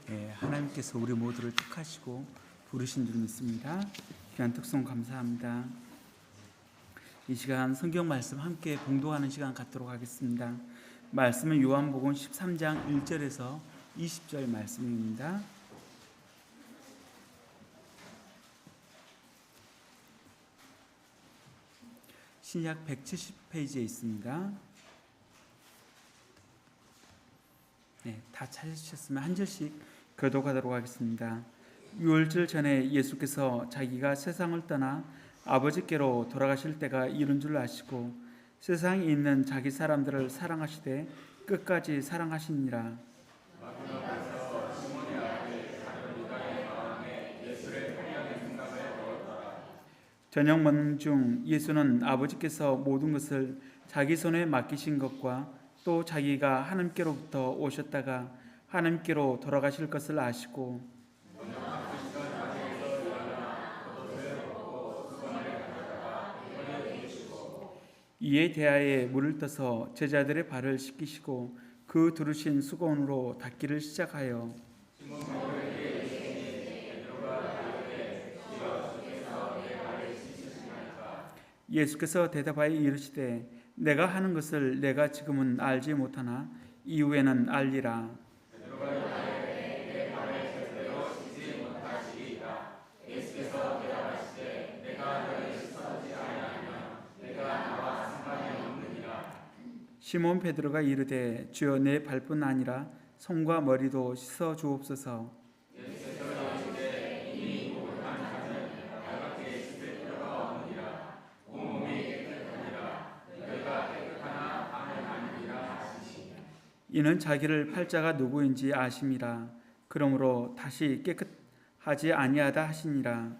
하나님께서 우리 모두를 택하시고 부르신 줄 믿습니다. 귀한 특송 감사합니다. 이 시간 성경 말씀 함께 봉독하는 시간 갖도록 하겠습니다. 말씀은 요한복음 13장 1절에서 20절 말씀입니다. 신약 170페이지에 있습니다. 다 찾으셨으면 한 절씩 교독하도록 하겠습니다. 유월절 전에 예수께서 자기가 세상을 떠나 아버지께로 돌아가실 때가 이른 줄 아시고 세상에 있는 자기 사람들을 사랑하시되 끝까지 사랑하시니라. 저녁 먹는 중 예수는 아버지께서 모든 것을 자기 손에 맡기신 것과 또 자기가 하나님께로부터 오셨다가 하나님께로 돌아가실 것을 아시고 이에 대하여 물을 떠서 제자들의 발을 씻기시고 그 두르신 수건으로 닦기를 시작하여 예수께서 대답하여 이르시되 내가 하는 것을 내가 지금은 알지 못하나 이후에는 알리라. 시몬 베드로가 이르되 주여 내 발뿐 아니라 손과 머리도 씻어 주옵소서. 이는 자기를 팔자가 누구인지 아심이라. 그러므로 다시 깨끗하지 아니하다 하시니라.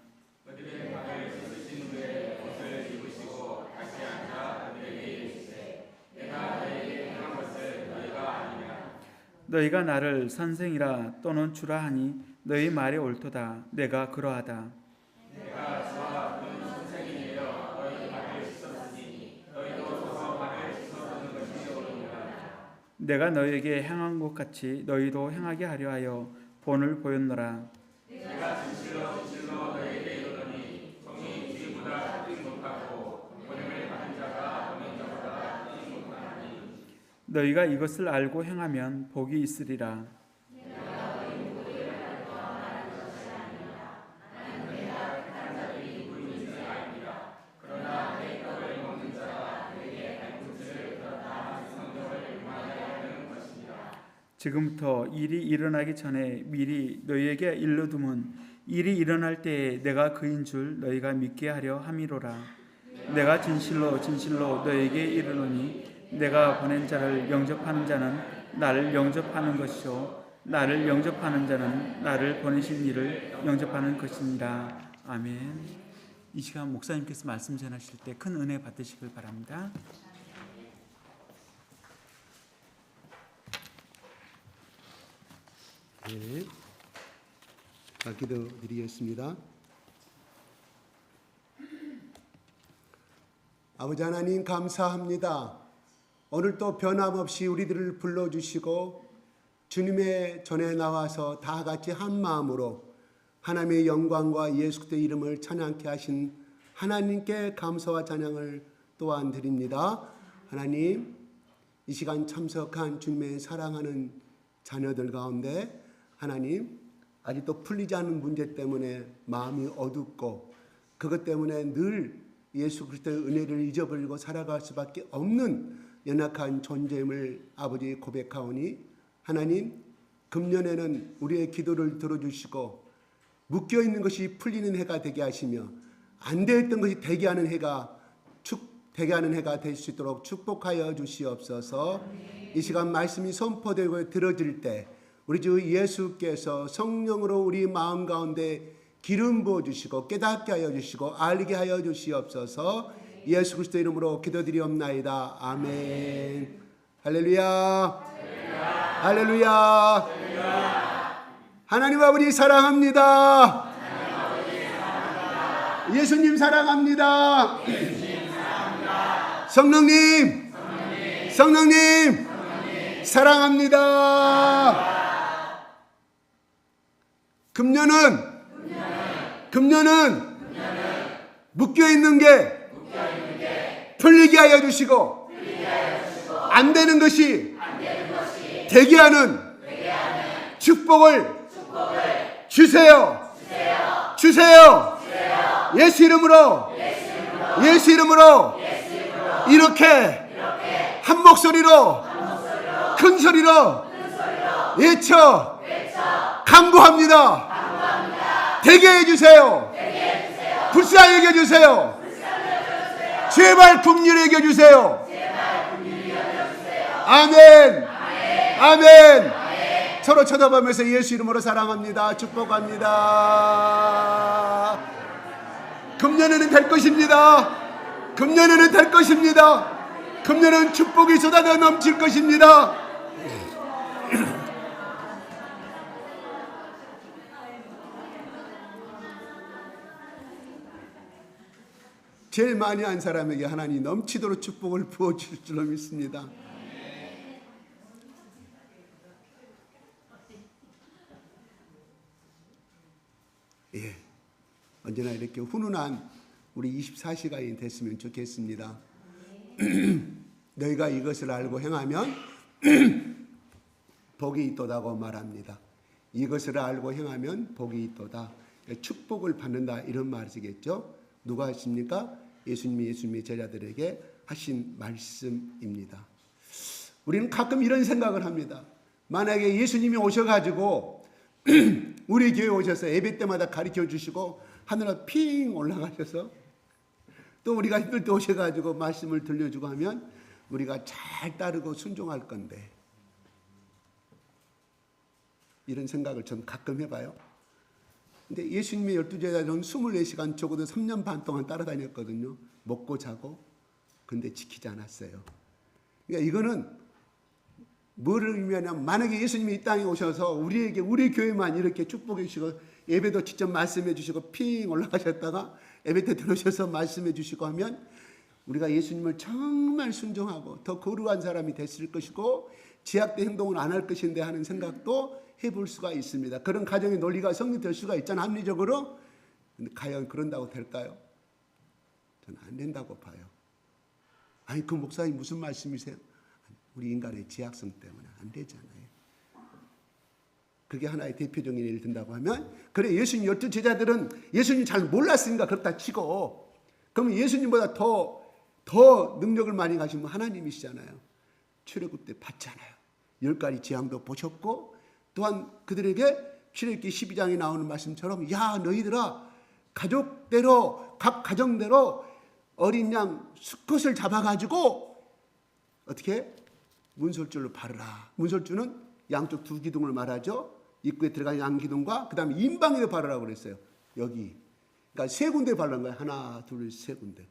너희가 나를 선생이라 또는 주라 하니 너희 말이 옳도다. 내가 그러하다. 내가 너희에게 행한 것 같이 너희도 행하게 하려 하여 본을 보였노라. 내가 진실로 진실로 너희에게 이르노니 종이 쥐보다 크지 못하고 본을 받은 자가 보낸 자보다 크지 못하나니 너희가 이것을 알고 행하면 복이 있으리라. 지금부터 일이 일어나기 전에 미리 너희에게 일러두면 일이 일어날 때에 내가 그인 줄 너희가 믿게 하려 함이로라. 내가 진실로 진실로 너희에게 이르노니 내가 보낸 자를 영접하는 자는 나를 영접하는 것이요 나를 영접하는 자는 나를 보내신 이를 영접하는 것이니라. 아멘. 이 시간 목사님께서 말씀 전하실 때 큰 은혜 받으시길 바랍니다. 네, 기도드리겠습니다. 아버지 하나님 감사합니다. 오늘 또 변함없이 우리들을 불러주시고 주님의 전에 나와서 다 같이 한 마음으로 하나님의 영광과 예수 그리스도의 이름을 찬양케 하신 하나님께 감사와 찬양을 또한 드립니다. 하나님, 이 시간 참석한 주님의 사랑하는 자녀들 가운데 하나님, 아직도 풀리지 않은 문제 때문에 마음이 어둡고 그것 때문에 늘 예수 그리스도의 은혜를 잊어버리고 살아갈 수밖에 없는 연약한 존재임을 아버지 고백하오니 하나님, 금년에는 우리의 기도를 들어주시고 묶여있는 것이 풀리는 해가 되게 하시며 안 되었던 것이 되게 하는 해가 될 수 있도록 축복하여 주시옵소서. 이 시간 말씀이 선포되고 들어질 때 우리 주 예수께서 성령으로 우리 마음 가운데 기름 부어주시고 깨닫게 하여 주시고 알게 하여 주시옵소서. 예수 그리스도 이름으로 기도드리옵나이다. 아멘. 할렐루야. 할렐루야. 하나님 아버지 사랑합니다. 예수님 사랑합니다. 성령님 사랑합니다. 금년은 묶여 있는 게 풀리게 하여 주시고 안 되는 것이 되게 하는 축복을 주세요. 예수 이름으로 이렇게 한 목소리로 큰 소리로 외쳐 간구합니다. 되게 해주세요. 불쌍히 여겨주세요. 제발 긍휼히 여겨주세요. 아멘. 서로 쳐다보면서 예수 이름으로 사랑합니다. 축복합니다. 금년에는 될 것입니다. 금년은 축복이 쏟아져 넘칠 것입니다. 제일 많이 한 사람에게 하나님 넘치도록 축복을 부어줄 줄로 믿습니다. 예, 언제나 이렇게 훈훈한 우리 24시간이 됐으면 좋겠습니다. 너희가 이것을 알고 행하면 복이 있도다고 말합니다. 이것을 알고 행하면 복이 있도다. 축복을 받는다 이런 말이겠죠. 누가 하십니까? 예수님이 제자들에게 하신 말씀입니다. 우리는 가끔 이런 생각을 합니다. 만약에 예수님이 오셔가지고 우리 교회 오셔서 예배 때마다 가르쳐 주시고 하늘로 핑 올라가셔서 또 우리가 힘들 때 오셔가지고 말씀을 들려주고 하면 우리가 잘 따르고 순종할 건데, 이런 생각을 전 가끔 해봐요. 근데 예수님의 12제자들은 24시간 적어도 3년 반 동안 따라다녔거든요. 먹고 자고. 근데 지키지 않았어요. 그러니까 이거는 뭐를 의미하냐면, 만약에 예수님이 이 땅에 오셔서 우리에게, 우리 교회만 이렇게 축복해 주시고 예배도 직접 말씀해 주시고 핑 올라가셨다가 예배 때 들어오셔서 말씀해 주시고 하면 우리가 예수님을 정말 순종하고 더 거룩한 사람이 됐을 것이고 제약된 행동을 안 할 것인데 하는 생각도 해볼 수가 있습니다. 그런 가정의 논리가 성립될 수가 있잖아요, 합리적으로. 근데 과연 그런다고 될까요? 저는 안 된다고 봐요. 아니, 그 목사님 무슨 말씀이세요? 우리 인간의 제약성 때문에 안 되잖아요. 그게 하나의 대표적인 예를 든다고 하면, 그래, 예수님 12제자들은 예수님 잘 몰랐으니까 그렇다 치고, 그러면 예수님보다 더 능력을 많이 가신 분 하나님이시잖아요. 출애굽 때 봤잖아요. 10가지 재앙도 보셨고, 또한 그들에게 출애굽기 12장에 나오는 말씀처럼, 야, 너희들아, 가족대로, 각 가정대로 어린 양 수컷을 잡아가지고 어떻게? 문설주로 바르라. 문설주는 양쪽 두 기둥을 말하죠. 입구에 들어간 양 기둥과 그 다음에 임방에도 바르라고 그랬어요. 여기. 그러니까 세 군데 바르는 거예요. 하나, 둘, 세 군데.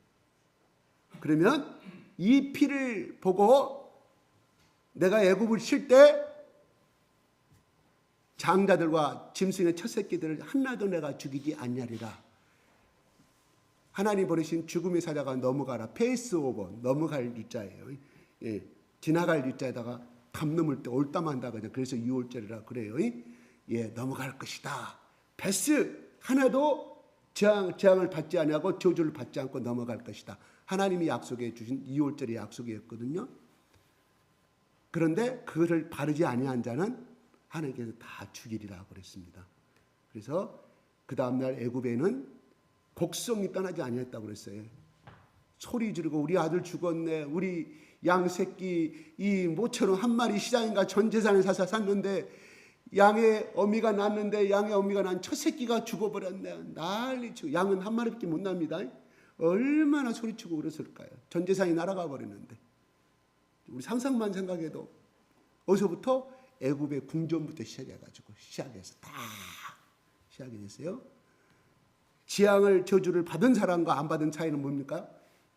그러면 이 피를 보고 내가 애굽을 칠 때 장자들과 짐승의 첫 새끼들을 하나도 내가 죽이지 않냐리라. 하나님 버리신 죽음의 사자가 넘어가라. 패스오버, 넘어갈 유자예요. 예, 지나갈 유자에다가 담 넘을 때 올담한다 그죠. 그래서 6월절이라 그래요. 예, 넘어갈 것이다. 패스 하나도 재앙을 받지 않고 저주를 받지 않고 넘어갈 것이다. 하나님이 약속해 주신 2월절의 약속이었거든요. 그런데 그것을 바르지 아니한 자는 하나님께서 다 죽이리라고 그랬습니다. 그래서 그 다음날 애굽에는 곡성이 떠나지 아니했다고 그랬어요. 소리 지르고 우리 아들 죽었네, 우리 양 새끼 이 모처럼 한 마리 시장인가 전 재산을 사서 샀는데 양의 어미가 낳았는데 양의 어미가 난 첫 새끼가 죽어버렸네. 난리치고, 양은 한 마리밖에 못 납니다. 얼마나 소리치고 그랬을까요? 전 재산이 날아가 버렸는데. 우리 상상만 생각해도 어디서부터? 애굽의 궁전부터 시작해서 다 시작이 됐어요. 재앙을 저주를 받은 사람과 안 받은 차이는 뭡니까?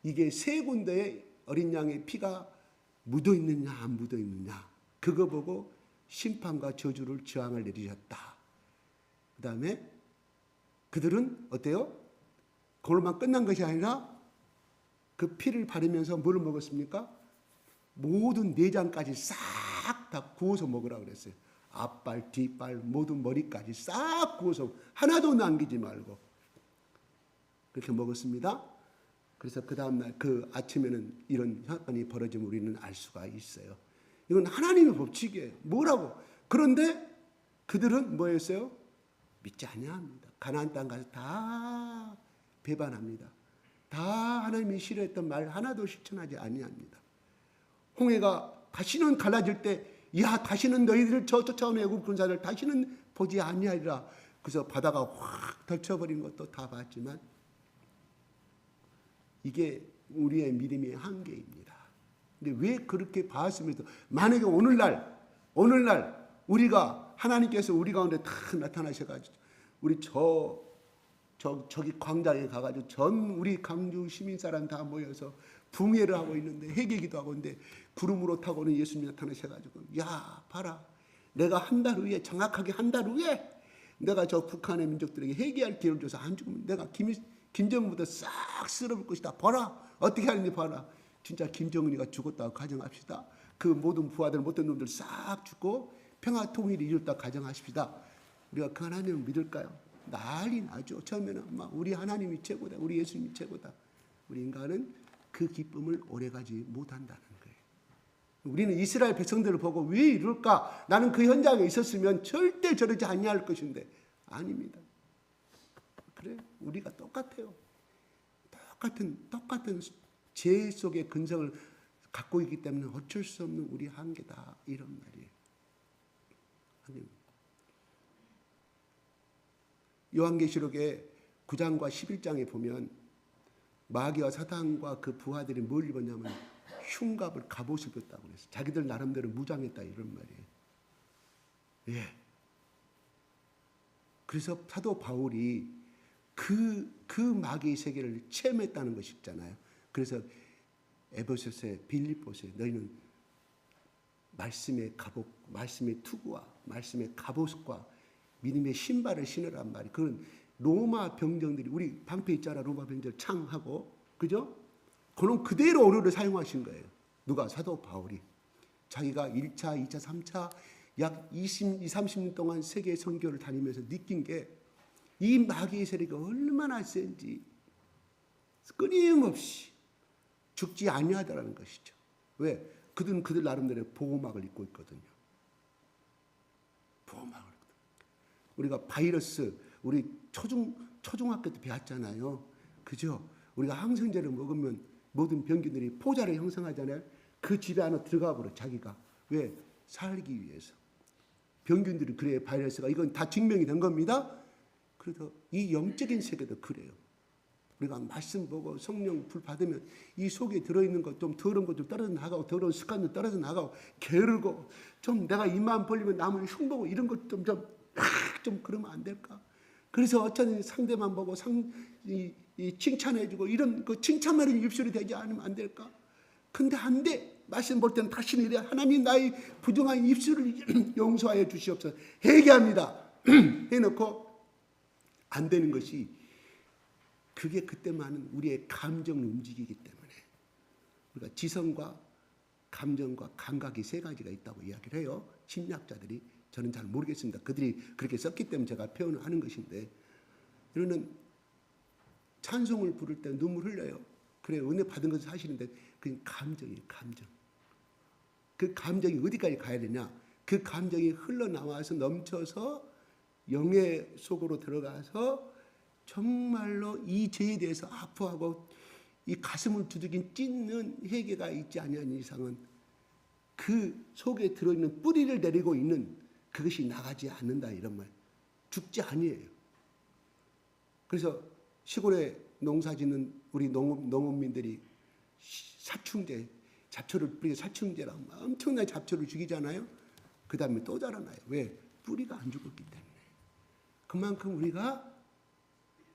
이게 세 군데에 어린 양의 피가 묻어 있느냐 안 묻어 있느냐, 그거 보고 심판과 저주를 저항을 내리셨다. 그 다음에 그들은 어때요? 그걸로만 끝난 것이 아니라 그 피를 바르면서 뭘 먹었습니까? 모든 내장까지 싹 다 구워서 먹으라고 그랬어요. 앞발, 뒷발, 모든 머리까지 싹 구워서 하나도 남기지 말고 그렇게 먹었습니다. 그래서 그 다음날 그 아침에는 이런 사건이 벌어지면 우리는 알 수가 있어요. 이건 하나님의 법칙이에요. 뭐라고? 그런데 그들은 뭐였어요? 믿지 아니합니다. 가나안 땅 가서 다 배반합니다. 다 하나님이 싫어했던 말 하나도 실천하지 아니합니다. 홍해가 다시는 갈라질 때, 야 다시는 너희들을 저 쫓아온 애굽 군사를 다시는 보지 아니하리라. 그래서 바다가 확 덮쳐버린 것도 다 봤지만 이게 우리의 믿음의 한계입니다. 근데 왜 그렇게 봤으면서 만약에 오늘날 우리가 하나님께서 우리 가운데 다 나타나셔가지고 우리 저기 광장에 가가지고 전 우리 강주 시민 사람 다 모여서 붕해를 하고 있는데 회개기도 하고 있는데 구름으로 타고는 예수님이 나타나셔가지고 야 봐라 내가 한 달 후에 정확하게 한 달 후에 내가 저 북한의 민족들에게 회개할 기회를 줘서 안 죽으면 내가 김정은보다 싹 쓸어볼 것이다. 봐라 어떻게 하는지 봐라. 진짜 김정은이가 죽었다고 가정합시다. 그 모든 부하들 못된 놈들 싹 죽고 평화 통일이 이뤘다 가정하십시다. 우리가 그 하나님을 믿을까요? 난리 나죠. 처음에는 막 우리 하나님이 최고다. 우리 예수님이 최고다. 우리 인간은 그 기쁨을 오래가지 못한다는 거예요. 우리는 이스라엘 백성들을 보고 왜 이럴까? 나는 그 현장에 있었으면 절대 저러지 아니할 것인데 아닙니다. 그래 우리가 똑같아요. 똑같은 죄 속의 근성을 갖고 있기 때문에 어쩔 수 없는 우리 한계다 이런 말이에요. 아니, 요한계시록의 9장과 11장에 보면 마귀와 사탄과 그 부하들이 뭘 입었냐면 흉갑을 갑옷을 입었다고 그랬어요. 자기들 나름대로 무장했다 이런 말이에요. 예. 그래서 사도 바울이 그 마귀의 세계를 체험했다는 것이 있잖아요. 그래서 에베소서에 빌립보서에 너희는 말씀의 갑옷, 말씀의 투구와 말씀의 갑옷과 믿음의 신발을 신으란 말이. 그건 로마 병정들이 우리 방패 있잖아. 로마 병정 창하고 그죠? 그런 그대로 어류를 사용하신 거예요. 누가? 사도 바울이. 자기가 1차, 2차, 3차 약 30년 동안 세계 선교를 다니면서 느낀 게 이 마귀의 세력이 얼마나 센지 끊임없이 죽지 아니하다라는 것이죠. 왜? 그들은 그들 나름대로 보호막을 입고 있거든요. 보호막을. 우리가 바이러스 우리 초중학교 때 배웠잖아요. 그죠? 우리가 항생제를 먹으면 모든 병균들이 포자를 형성하잖아요. 그 집에 안에 들어가 버려 자기가. 왜? 살기 위해서. 병균들이 그래요. 바이러스가. 이건 다 증명이 된 겁니다. 그래서 이 영적인 세계도 그래요. 우리가 말씀 보고 성령 불 받으면 이 속에 들어있는 것 좀 더러운 것 좀 떨어져 나가고 더러운 습관도 떨어져 나가고 게으르고 좀 내가 입만 벌리면 남을 흉보고 이런 것 좀 그러면 안 될까? 그래서 어쩌면 상대만 보고 칭찬해주고 이런 그 칭찬만이 입술이 되지 않으면 안 될까? 근데 안 돼. 말씀 볼 때는 다시는 이래. 하나님 나의 부정한 입술을 용서하여 주시옵소서. 회개합니다. 해놓고 안 되는 것이 그게 그때만은 우리의 감정을 움직이기 때문에 우리가 지성과 감정과 감각이 세 가지가 있다고 이야기를 해요. 심리학자들이. 저는 잘 모르겠습니다. 그들이 그렇게 썼기 때문에 제가 표현을 하는 것인데 이거는 찬송을 부를 때 눈물 흘려요. 그래 은혜 받은 것은 사실인데 그건 감정이에요. 감정. 그 감정이 어디까지 가야 되냐. 그 감정이 흘러나와서 넘쳐서 영의 속으로 들어가서 정말로 이 죄에 대해서 아파하고 이 가슴을 두들긴 찢는 회개가 있지 아니한 이상은 그 속에 들어있는 뿌리를 내리고 있는 그것이 나가지 않는다 이런 말. 죽지 아니에요. 그래서 시골에 농사짓는 우리 농업민들이 사충제, 잡초를 뿌리고 사충제라고 엄청나게 잡초를 죽이잖아요. 그 다음에 또 자라나요. 왜? 뿌리가 안 죽었기 때문에. 그만큼 우리가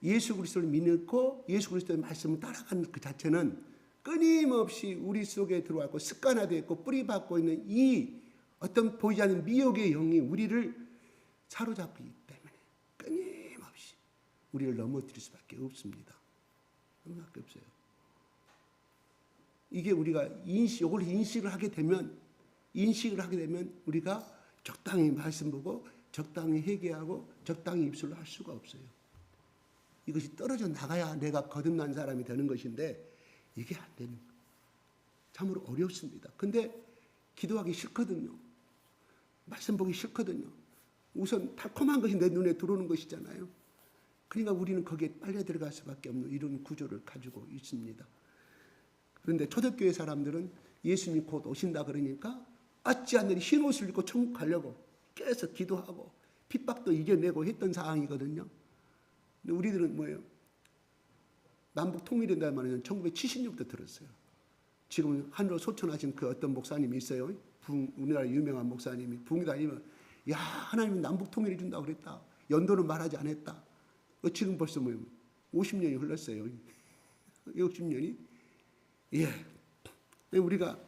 예수 그리스도를 믿고 예수 그리스도의 말씀을 따라가는 그 자체는 끊임없이 우리 속에 들어왔고 습관화되어 있고 뿌리박고 있는 이 어떤 보이지 않는 미혹의 영이 우리를 사로잡기 때문에 끊임없이 우리를 넘어뜨릴 수밖에 없습니다. 그밖에 없어요. 이게 우리가 이걸 인식을 하게 되면 우리가 적당히 말씀 보고 적당히 회개하고 적당히 입술로 할 수가 없어요. 이것이 떨어져 나가야 내가 거듭난 사람이 되는 것인데 이게 안 되는 거예요. 참으로 어렵습니다. 근데 기도하기 싫거든요. 말씀 보기 싫거든요. 우선 달콤한 것이 내 눈에 들어오는 것이잖아요. 그러니까 우리는 거기에 빨려 들어갈 수밖에 없는 이런 구조를 가지고 있습니다. 그런데 초대교회 사람들은 예수님이 곧 오신다 그러니까 어찌 않느니 흰 옷을 입고 천국 가려고 계속 기도하고 핍박도 이겨내고 했던 상황이거든요. 근데 우리들은 뭐예요? 남북 통일된다는 말은 1970년부터 들었어요. 지금 하늘로 소천하신 그 어떤 목사님이 있어요. 우리나라 유명한 목사님이 붕이 다니면 야 하나님은 남북 통일해 준다고 그랬다. 연도는 말하지 않았다. 지금 벌써 뭐예요? 50년이 흘렀어요. 60년이. 예. 우리가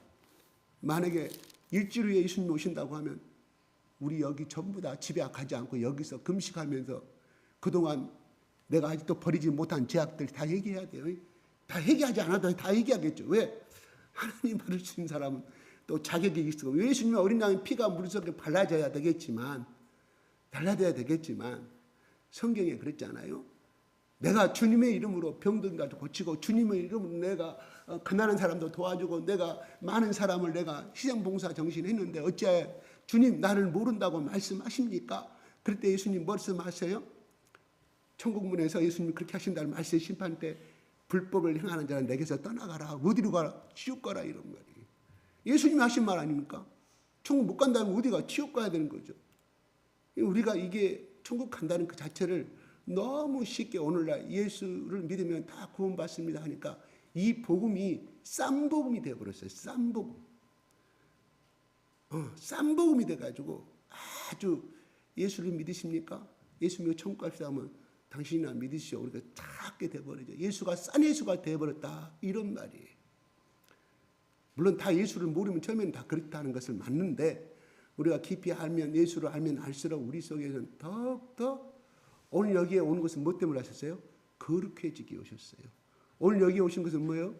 만약에 일주일 후에 예수님 오신다고 하면 우리 여기 전부 다 집에 가지 않고 여기서 금식하면서 그동안 내가 아직도 버리지 못한 죄악들 다 얘기해야 돼요. 다 얘기하지 않아도 다 얘기하겠죠. 왜? 하나님 받을 수 있는 사람은 또 자격이 있고 예수님의 어린 양의 피가 물 속에 발라져야 되겠지만 성경에 그랬잖아요. 내가 주님의 이름으로 병든 자도 고치고 주님의 이름으로 내가 가난한 사람도 도와주고 내가 많은 사람을 내가 희생봉사 정신했는데 어찌하여 주님 나를 모른다고 말씀하십니까? 그럴 때 예수님 말씀하세요. 천국문에서 예수님이 그렇게 하신다는 말씀 심판 때 불법을 행하는 자는 내게서 떠나가라. 어디로 가라? 지옥 가라 이런 말이에요. 예수님이 하신 말 아닙니까? 천국 못 간다면 어디가? 지옥 가야 되는 거죠. 우리가 이게 천국 간다는 그 자체를 너무 쉽게 오늘날 예수를 믿으면 다 구원받습니다 하니까 이 복음이 쌈복음이 되어버렸어요. 쌈복음. 쌈복음이 돼가지고 아주 예수를 믿으십니까? 예수 믿고 천국 갑시다 하면 당신이나 믿으시오. 우리가 작게 돼버리죠. 예수가 싼 예수가 돼버렸다. 이런 말이에요. 물론 다 예수를 모르면 처음에는 다 그렇다는 것을 맞는데 우리가 깊이 알면 예수를 알면 알수록 우리 속에서는 더욱더 오늘 여기에 오는 것은 뭐 때문에 하셨어요? 거룩해지기 오셨어요. 오늘 여기에 오신 것은 뭐예요?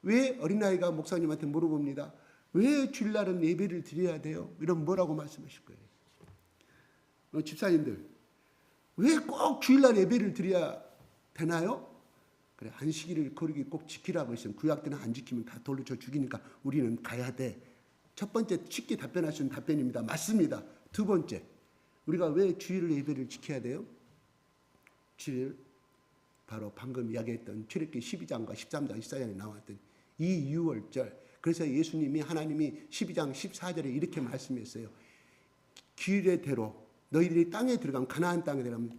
왜 어린아이가 목사님한테 물어봅니다. 왜 주일날은 예배를 드려야 돼요? 이런 뭐라고 말씀하실 거예요? 집사님들 왜 꼭 주일날 예배를 드려야 되나요? 그래 안식일을 거룩히 꼭 지키라고 했으면 구약 때는 안 지키면 다 돌로 쳐 죽이니까 우리는 가야 돼. 첫 번째 쉽게 답변할 수 있는 답변입니다. 맞습니다. 두 번째 우리가 왜 주일 예배를 지켜야 돼요? 주일 바로 방금 이야기했던 출애굽기 12장과 13장 14장에 나왔던 이 유월절. 그래서 예수님이 하나님이 12장 14절에 이렇게 말씀했어요. 규례대로 너희들이 땅에 들어가면 가나안 땅에 들어가면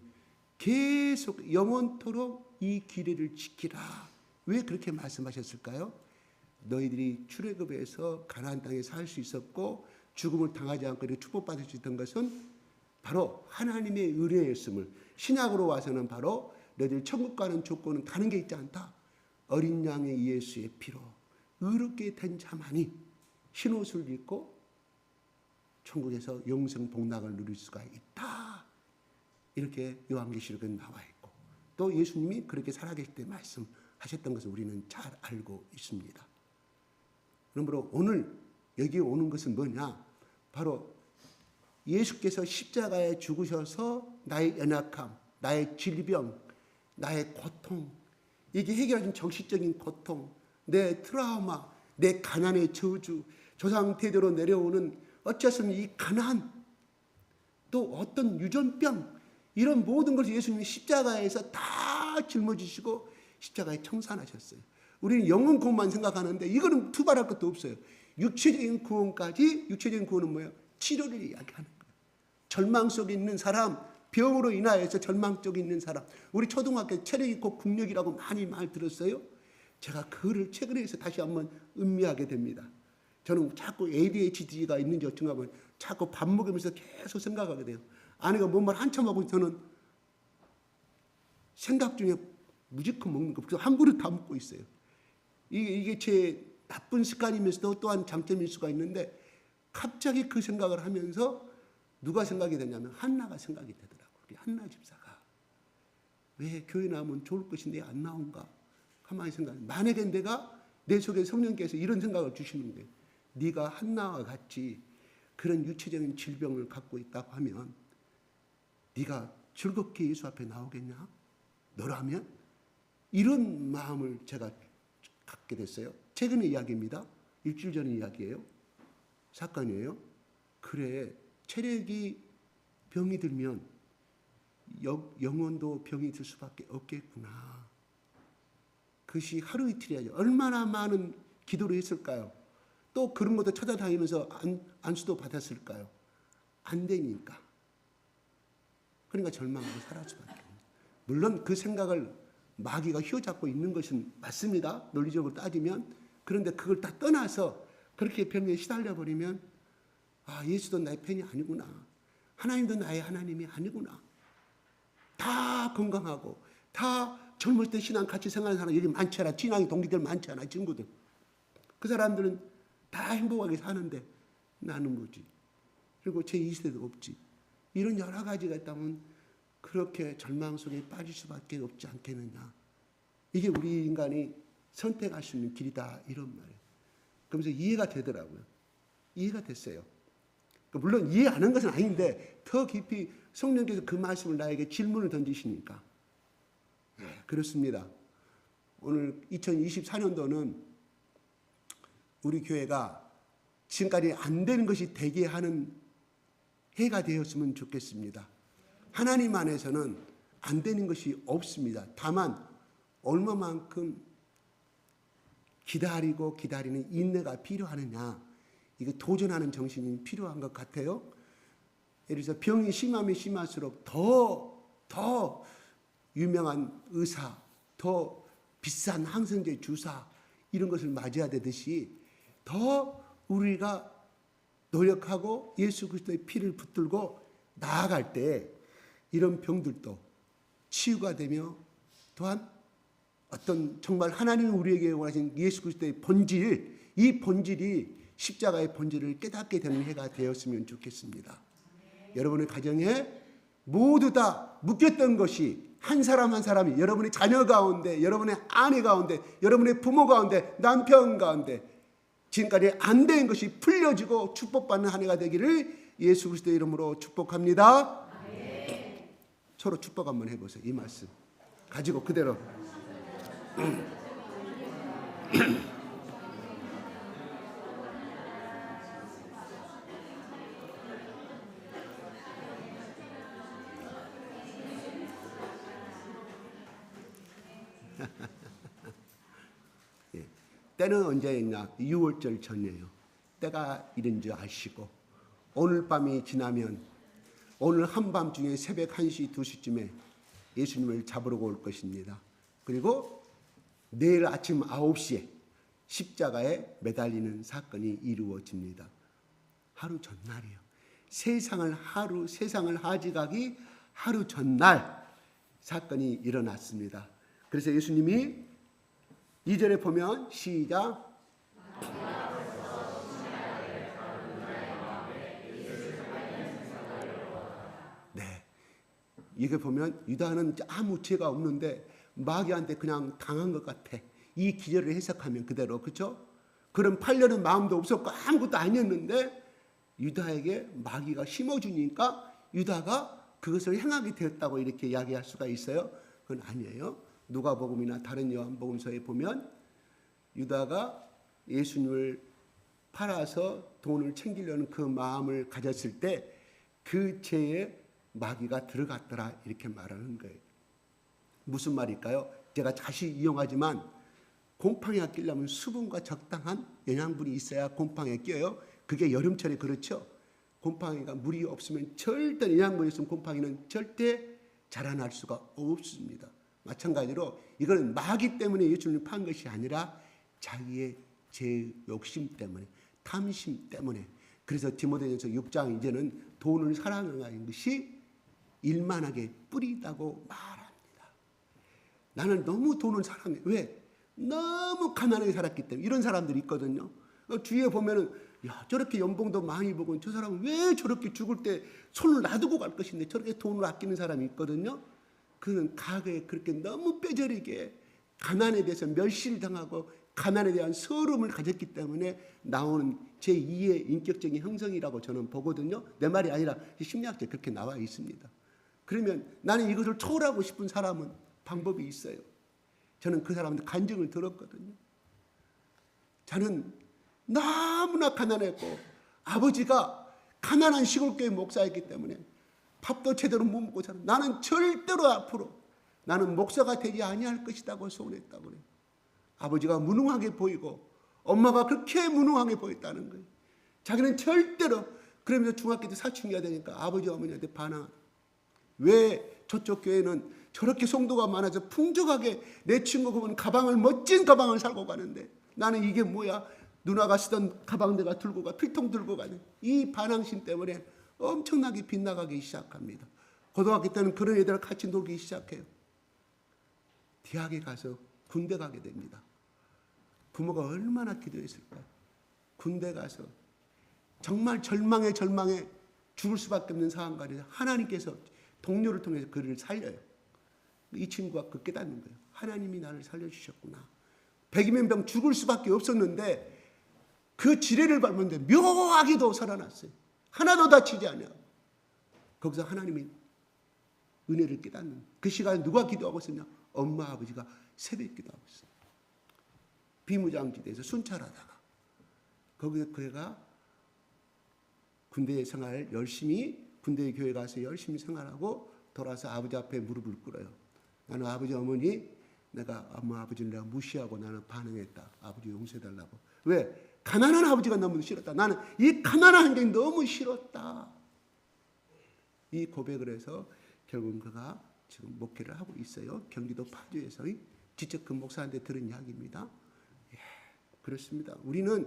계속 영원토록 이 규례를 지키라. 왜 그렇게 말씀하셨을까요? 너희들이 출애굽에서 가나안 땅에 살 수 있었고 죽음을 당하지 않고 이렇게 축복받을 수 있던 것은 바로 하나님의 의뢰였음을 신약으로 와서는 바로 너희들 천국 가는 조건은 다른 게 있지 않다. 어린 양의 예수의 피로 의롭게 된 자만이 흰옷을 입고 천국에서 영생 복락을 누릴 수가 있다. 이렇게 요한계시록에 나와 있고 또 예수님이 그렇게 살아계실 때 말씀하셨던 것을 우리는 잘 알고 있습니다. 그러므로 오늘 여기에 오는 것은 뭐냐? 바로 예수께서 십자가에 죽으셔서 나의 연약함, 나의 질병, 나의 고통, 이게 해결하신 정신적인 고통, 내 트라우마, 내 가난의 저주, 조상 대대로 내려오는 어쩌면 이 가난, 또 어떤 유전병, 이런 모든 것을 예수님이 십자가에서 다 짊어지시고 십자가에 청산하셨어요. 우리는 영혼 구원만 생각하는데 이거는 투발할 것도 없어요. 육체적인 구원까지, 육체적인 구원은 뭐예요? 치료를 이야기하는 거예요. 절망 속에 있는 사람, 병으로 인하여서 절망 속에 있는 사람. 우리 초등학교 체력 있고 국력이라고 많이 말 들었어요. 제가 그거를 최근에 해서 다시 한번 음미하게 됩니다. 저는 자꾸 ADHD가 있는지 어쩐가 자꾸 밥 먹으면서 계속 생각하게 돼요. 아내가 뭔 말 한참 하고 저는 생각 중에 무지껏 먹는 거. 그래서 한 그릇 다 먹고 있어요. 이게 제 나쁜 습관이면서도 또한 장점일 수가 있는데 갑자기 그 생각을 하면서 누가 생각이 되냐면 한나가 생각이 되더라고요. 우리 한나 집사가 왜 교회 나오면 좋을 것인데 안 나온가? 가만히 생각해. 만약에 내가 내 속에 성령께서 이런 생각을 주시는 거예요. 네가 한나와 같이 그런 유체적인 질병을 갖고 있다고 하면 네가 즐겁게 예수 앞에 나오겠냐? 너라면? 이런 마음을 제가 갖게 됐어요. 최근의 이야기입니다. 일주일 전의 이야기예요. 사건이에요. 그래, 체력이 병이 들면 영혼도 병이 들 수밖에 없겠구나. 그것이 하루 이틀이 아니라 얼마나 많은 기도를 했을까요? 또 그런 것도 찾아다니면서 안수도 받았을까요? 안 되니까. 그러니까 절망하고 살아갈 수밖에 없어요. 물론 그 생각을 마귀가 휘어잡고 있는 것은 맞습니다. 논리적으로 따지면. 그런데 그걸 다 떠나서 그렇게 병에 시달려버리면 예수도 나의 편이 아니구나. 하나님도 나의 하나님이 아니구나. 다 건강하고 다 젊을 때 신앙 같이 생활하는 사람 여기 많지 않아. 신앙의 동기들 많지 않아. 친구들. 그 사람들은 다 행복하게 사는데 나는 뭐지. 그리고 제 2세도 없지. 이런 여러 가지가 있다면 그렇게 절망 속에 빠질 수밖에 없지 않겠느냐. 이게 우리 인간이 선택할 수 있는 길이다. 이런 말이에요. 그러면서 이해가 되더라고요. 이해가 됐어요. 물론 이해하는 것은 아닌데 더 깊이 성령께서 그 말씀을 나에게 질문을 던지시니까. 네, 그렇습니다. 오늘 2024년도는 우리 교회가 지금까지 안 되는 것이 되게 하는 해가 되었으면 좋겠습니다. 하나님 안에서는 안 되는 것이 없습니다. 다만 얼마만큼 기다리는 인내가 필요하느냐. 이거 도전하는 정신이 필요한 것 같아요. 예를 들어서 병이 심하면 심할수록 더 유명한 의사, 더 비싼 항생제 주사 이런 것을 맞아야 되듯이 더 우리가 노력하고 예수 그리스도의 피를 붙들고 나아갈 때 이런 병들도 치유가 되며 또한 어떤 정말 하나님이 우리에게 원하신 예수 그리스도의 본질, 이 본질이 십자가의 본질을 깨닫게 되는 해가 되었으면 좋겠습니다. 여러분의 가정에 모두 다 묶였던 것이 한 사람 한 사람이 여러분의 자녀 가운데, 여러분의 아내 가운데, 여러분의 부모 가운데, 남편 가운데 지금까지 안 된 것이 풀려지고 축복받는 한 해가 되기를 예수 그리스도의 이름으로 축복합니다. 서로 축복 한번 해보세요. 이 말씀 가지고 그대로. 예. 때는 언제였냐? 6월절 전이에요. 때가 이른 줄 아시고 오늘 밤이 지나면 오늘 한밤중에 새벽 1시, 2시쯤에 예수님을 잡으러 올 것입니다. 그리고 내일 아침 9시에 십자가에 매달리는 사건이 이루어집니다. 하루 전날이에요. 세상을 하직하기 하루 전날 사건이 일어났습니다. 그래서 예수님이 2절에 보면 시작. 네, 이게 보면 유다는 아무 죄가 없는데 마귀한테 그냥 당한 것 같아. 이 기절을 해석하면 그대로, 그렇죠? 그런 팔려는 마음도 없었고 아무것도 아니었는데 유다에게 마귀가 심어주니까 유다가 그것을 행하게 되었다고 이렇게 이야기할 수가 있어요. 그건 아니에요. 누가복음이나 다른 요한복음서에 보면 유다가 예수님을 팔아서 돈을 챙기려는 그 마음을 가졌을 때 그 죄에 마귀가 들어갔더라 이렇게 말하는 거예요. 무슨 말일까요? 제가 다시 이용하지만 곰팡이가 끼려면 수분과 적당한 영양분이 있어야 곰팡이에 껴요. 그게 여름철에 그렇죠. 곰팡이가 물이 없으면 절대 영양분이 없으면 곰팡이는 절대 자라날 수가 없습니다. 마찬가지로 이거는 마귀 때문에 예수님을 판 것이 아니라 자기의 제 욕심 때문에, 탐심 때문에. 그래서 디모데전서 6장 이제는 돈을 사랑하는 것이 일만하게 뿌리다고 말합니다. 나는 너무 돈을 사랑해. 왜? 너무 가난하게 살았기 때문에. 이런 사람들이 있거든요. 주위에 보면은 야, 저렇게 연봉도 많이 보고 저 사람은 왜 저렇게 죽을 때 손을 놔두고 갈 것인데 저렇게 돈을 아끼는 사람이 있거든요. 그는 가게에 그렇게 너무 뼈저리게 가난에 대해서 멸시를 당하고 가난에 대한 서름을 가졌기 때문에 나오는 제2의 인격적인 형성이라고 저는 보거든요. 내 말이 아니라 심리학적에 그렇게 나와 있습니다. 그러면 나는 이것을 초월하고 싶은 사람은 방법이 있어요. 저는 그 사람한테 간증을 들었거든요. 저는 너무나 가난했고 아버지가 가난한 시골교회 목사였기 때문에 밥도 제대로 못 먹고 살아. 나는 절대로 앞으로 나는 목사가 되지 아니할 것이라고 소원했다고 그래요. 아버지가 무능하게 보이고 엄마가 그렇게 무능하게 보였다는 거예요. 자기는 절대로 그러면서 중학교 때 사춘기가 되니까 아버지 어머니한테 반항. 왜 저쪽 교회는 저렇게 성도가 많아서 풍족하게 내 친구 보면 가방을 멋진 가방을 사고 가는데 나는 이게 뭐야? 누나가 쓰던 가방 내가 들고 가 필통 들고 가는 이 반항심 때문에 엄청나게 빗나가기 시작합니다. 고등학교 때는 그런 애들과 같이 놀기 시작해요. 대학에 가서 군대 가게 됩니다. 부모가 얼마나 기도했을까. 군대 가서 정말 절망에 죽을 수밖에 없는 상황 가운데 하나님께서 동료를 통해서 그를 살려요. 이 친구가 그 깨닫는 거예요. 하나님이 나를 살려주셨구나. 백이면 병 죽을 수밖에 없었는데 그 지뢰를 밟는데 묘하게도 살아났어요. 하나도 다치지 않아요. 거기서 하나님이 은혜를 깨닫는 그 시간에 누가 기도하고 있었냐? 엄마 아버지가 새벽 기도하고 있어요. 비무장지대에서 순찰하다가 거기서 그애가 군대 생활 열심히 군대 교회 가서 열심히 생활하고 돌아서 아버지 앞에 무릎을 꿇어요. 나는 아버지 어머니 내가 엄마 아버지를 내가 무시하고 나는 반응했다. 아버지 용서해달라고. 왜? 가난한 아버지가 너무 싫었다. 나는 이 가난한 환경이 너무 싫었다. 이 고백을 해서 결국은 그가 지금 목회를 하고 있어요. 경기도 파주에서 직접 그 목사한테 들은 이야기입니다. 예, 그렇습니다. 우리는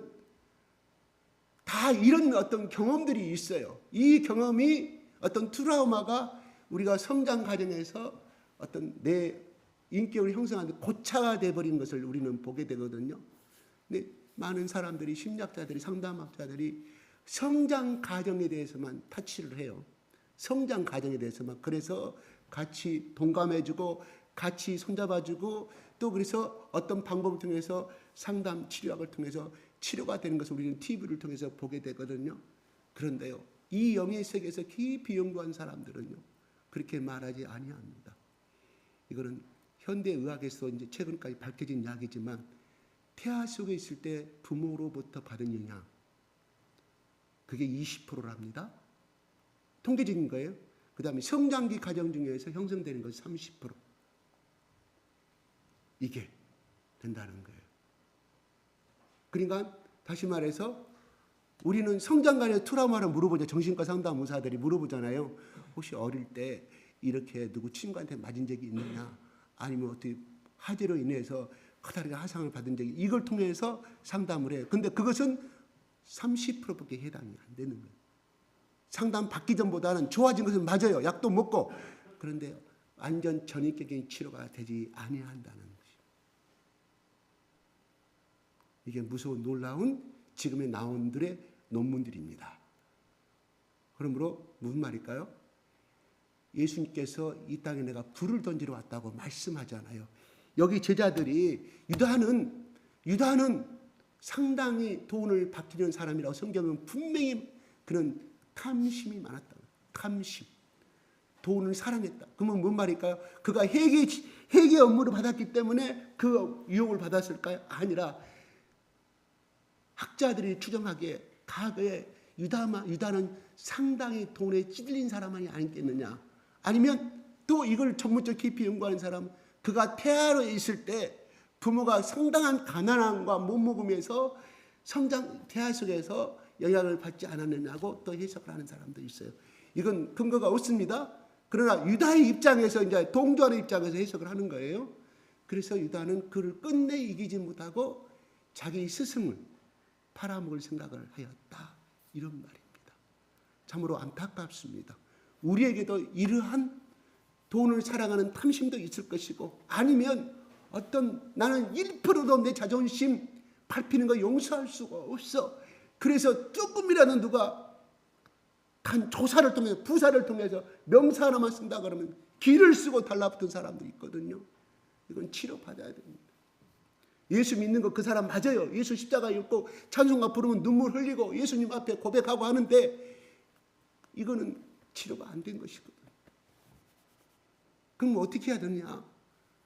다 이런 어떤 경험들이 있어요. 이 경험이 어떤 트라우마가 우리가 성장 과정에서 어떤 내 인격을 형성하는 고차가 되어버린 것을 우리는 보게 되거든요. 근데 많은 사람들이 심리학자들이 상담학자들이 성장 과정에 대해서만 터치를 해요. 성장 과정에 대해서만. 그래서 같이 동감해주고 같이 손잡아주고 또 그래서 어떤 방법을 통해서 상담 치료학을 통해서 치료가 되는 것을 우리는 TV를 통해서 보게 되거든요. 그런데요, 이 영의 세계에서 깊이 연구한 사람들은요 그렇게 말하지 아니합니다. 이거는 현대의학에서 이제 최근까지 밝혀진 이야기지만 태아 속에 있을 때 부모로부터 받은 영향 그게 20%랍니다. 통계적인 거예요. 그 다음에 성장기 과정 중에서 형성되는 것이 30%. 이게 된다는 거예요. 그러니까 다시 말해서 우리는 성장간의 트라우마를 물어보죠. 정신과 상담 의사들이 물어보잖아요. 혹시 어릴 때 이렇게 누구 친구한테 맞은 적이 있느냐, 아니면 어떻게 화재로 인해서 커다랗게 화상을 받은 적이, 이걸 통해서 상담을 해요. 근데 그것은 30%밖에 해당이 안 되는 거예요. 상담 받기 전보다는 좋아진 것은 맞아요. 약도 먹고. 그런데 완전 전인격적인 치료가 되지 아니한다는 것이죠. 이게 무서운 놀라운 지금의 나온들의 논문들입니다. 그러므로 무슨 말일까요? 예수님께서 이 땅에 내가 불을 던지러 왔다고 말씀하잖아요. 여기 제자들이 유다는 상당히 돈을 받기는 사람이라고 성경은 분명히 그런 탐심이 많았다. 탐심. 돈을 사랑했다. 그러면 뭔 말일까요? 그가 회계 업무를 받았기 때문에 그 유혹을 받았을까요? 아니라 학자들이 추정하기에 과거에 유다는 상당히 돈에 찔린 사람이 아니겠느냐. 아니면 또 이걸 전문적 깊이 연구하는 사람, 그가 태아로 있을 때 부모가 상당한 가난함과 못 먹으면서 태아 속에서 영향을 받지 않았느냐고 또 해석을 하는 사람도 있어요. 이건 근거가 없습니다. 그러나 유다의 입장에서 이제 동조하는 입장에서 해석을 하는 거예요. 그래서 유다는 그를 끝내 이기지 못하고 자기 스승을 팔아먹을 생각을 하였다. 이런 말입니다. 참으로 안타깝습니다. 우리에게도 이러한 돈을 사랑하는 탐심도 있을 것이고, 아니면 어떤 나는 1%도 내 자존심 밟히는 거 용서할 수가 없어. 그래서 조금이라도 누가 조사를 통해서, 부사를 통해서 명사 하나만 쓴다 그러면 길을 쓰고 달라붙은 사람도 있거든요. 이건 치료받아야 됩니다. 예수 믿는 거 그 사람 맞아요. 예수 십자가 입고 찬송가 부르면 눈물 흘리고 예수님 앞에 고백하고 하는데 이거는 치료가 안 된 것이거든. 그럼 어떻게 해야 되느냐?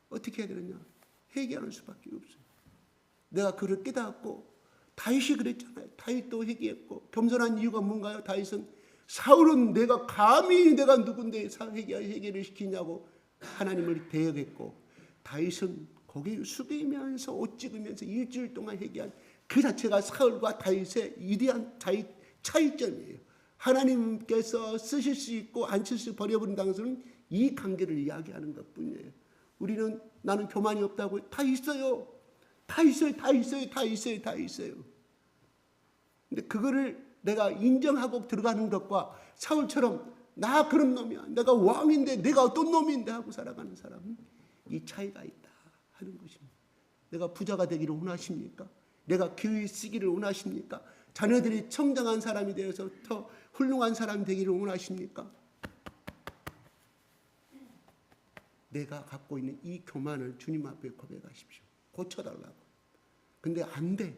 어떻게 해야 되느냐? 회개하는 수밖에 없어요. 내가 그걸 깨닫고 다윗이 그랬잖아요. 다윗도 회개했고 겸손한 이유가 뭔가요? 다윗은 사울은 내가 감히 내가 누군데 회개를 시키냐고 하나님을 대역했고 다윗은 고개 숙이면서 옷 찍으면서 일주일 동안 회개한 그 자체가 사울과 다윗의 위대한 차이점이에요. 하나님께서 쓰실 수 있고 안 쓰실 수 버려버린다는 것은 이 관계를 이야기하는 것뿐이에요. 우리는 나는 교만이 없다고 다 있어요. 다 있어요. 다 있어요. 다 있어요. 다 있어요. 근데 그거를 내가 인정하고 들어가는 것과 사울처럼 나 그런 놈이야. 내가 왕인데 내가 어떤 놈인데 하고 살아가는 사람은 이 차이가 있다 하는 것입니다. 내가 부자가 되기를 원하십니까? 내가 교회 쓰기를 원하십니까? 자녀들이 청정한 사람이 되어서 더 훌륭한 사람이 되기를 원하십니까? 내가 갖고 있는 이 교만을 주님 앞에 고백하십시오. 고쳐달라고. 근데 안 돼.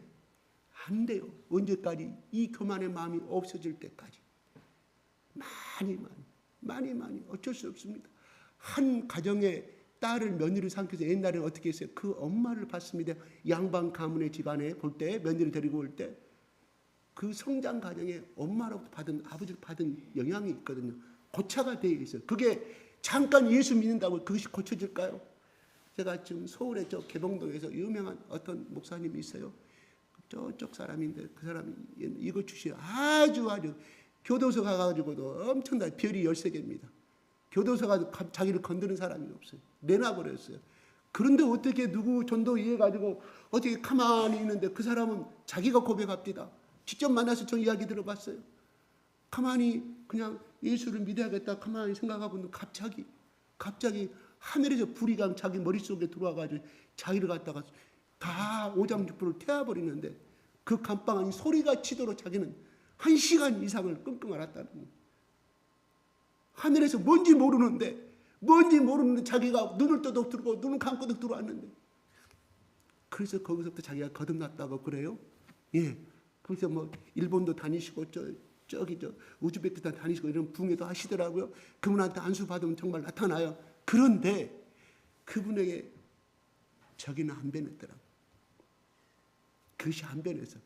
안 돼요. 언제까지? 이 교만의 마음이 없어질 때까지. 많이 어쩔 수 없습니다. 한 가정에 딸을 며느리 삼켜서 옛날에는 어떻게 했어요? 그 엄마를 봤습니다. 양반 가문의 집안에 볼 때 며느리 데리고 올 때 그 성장 과정에 엄마로부터 받은 아버지를 받은 영향이 있거든요. 고차가 되어 있어요. 그게 잠깐 예수 믿는다고 그것이 고쳐질까요? 제가 지금 서울의 저 개봉동에서 유명한 어떤 목사님이 있어요. 저쪽 사람인데 그 사람이 이거 주시요. 아주 교도소 가가지고도 엄청난 별이 13개입니다. 교도소 가서 자기를 건드는 사람이 없어요. 내놔버렸어요. 그런데 어떻게 누구 전도 이해가지고 어떻게 가만히 있는데 그 사람은 자기가 고백합니다. 직접 만나서 저 이야기 들어봤어요. 가만히 그냥 예수를 믿어야겠다 가만히 생각하고 있는데 갑자기 하늘에서 불이 그냥 자기 머릿속에 들어와가지고 자기를 갖다가 다 오장육부를 태워버리는데 그 감방 안이 소리가 치도록 자기는 1시간 이상을 끙끙 앓았다는 거예요. 하늘에서 뭔지 모르는데 자기가 눈을 떠도 들고 눈을 감고도 들어왔는데 그래서 거기서부터 자기가 거듭났다고 그래요. 예. 그래서 뭐 일본도 다니시고 저기 우즈베키스탄 다니시고 이런 붕괴도 하시더라고요. 그분한테 안수 받으면 정말 나타나요. 그런데 그분에게 저기는 안 변했더라고요. 그것이 안 변해서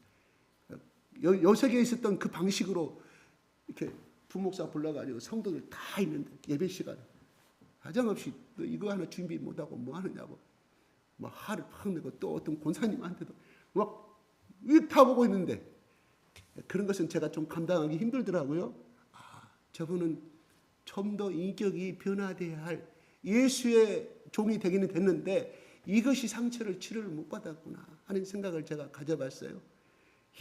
여색에 있었던 그 방식으로 이렇게 부목사 불러가지고 성도들 다 있는데 예배 시간 하장없이 너 이거 하나 준비 못하고 뭐 하느냐고 막 화를 팍 내고 또 어떤 권사님한테도 막 위파보고 있는데 그런 것은 제가 좀 감당하기 힘들더라고요. 저분은 좀 더 인격이 변화돼야 할 예수의 종이 되기는 됐는데 이것이 상처를 치료를 못 받았구나 하는 생각을 제가 가져봤어요.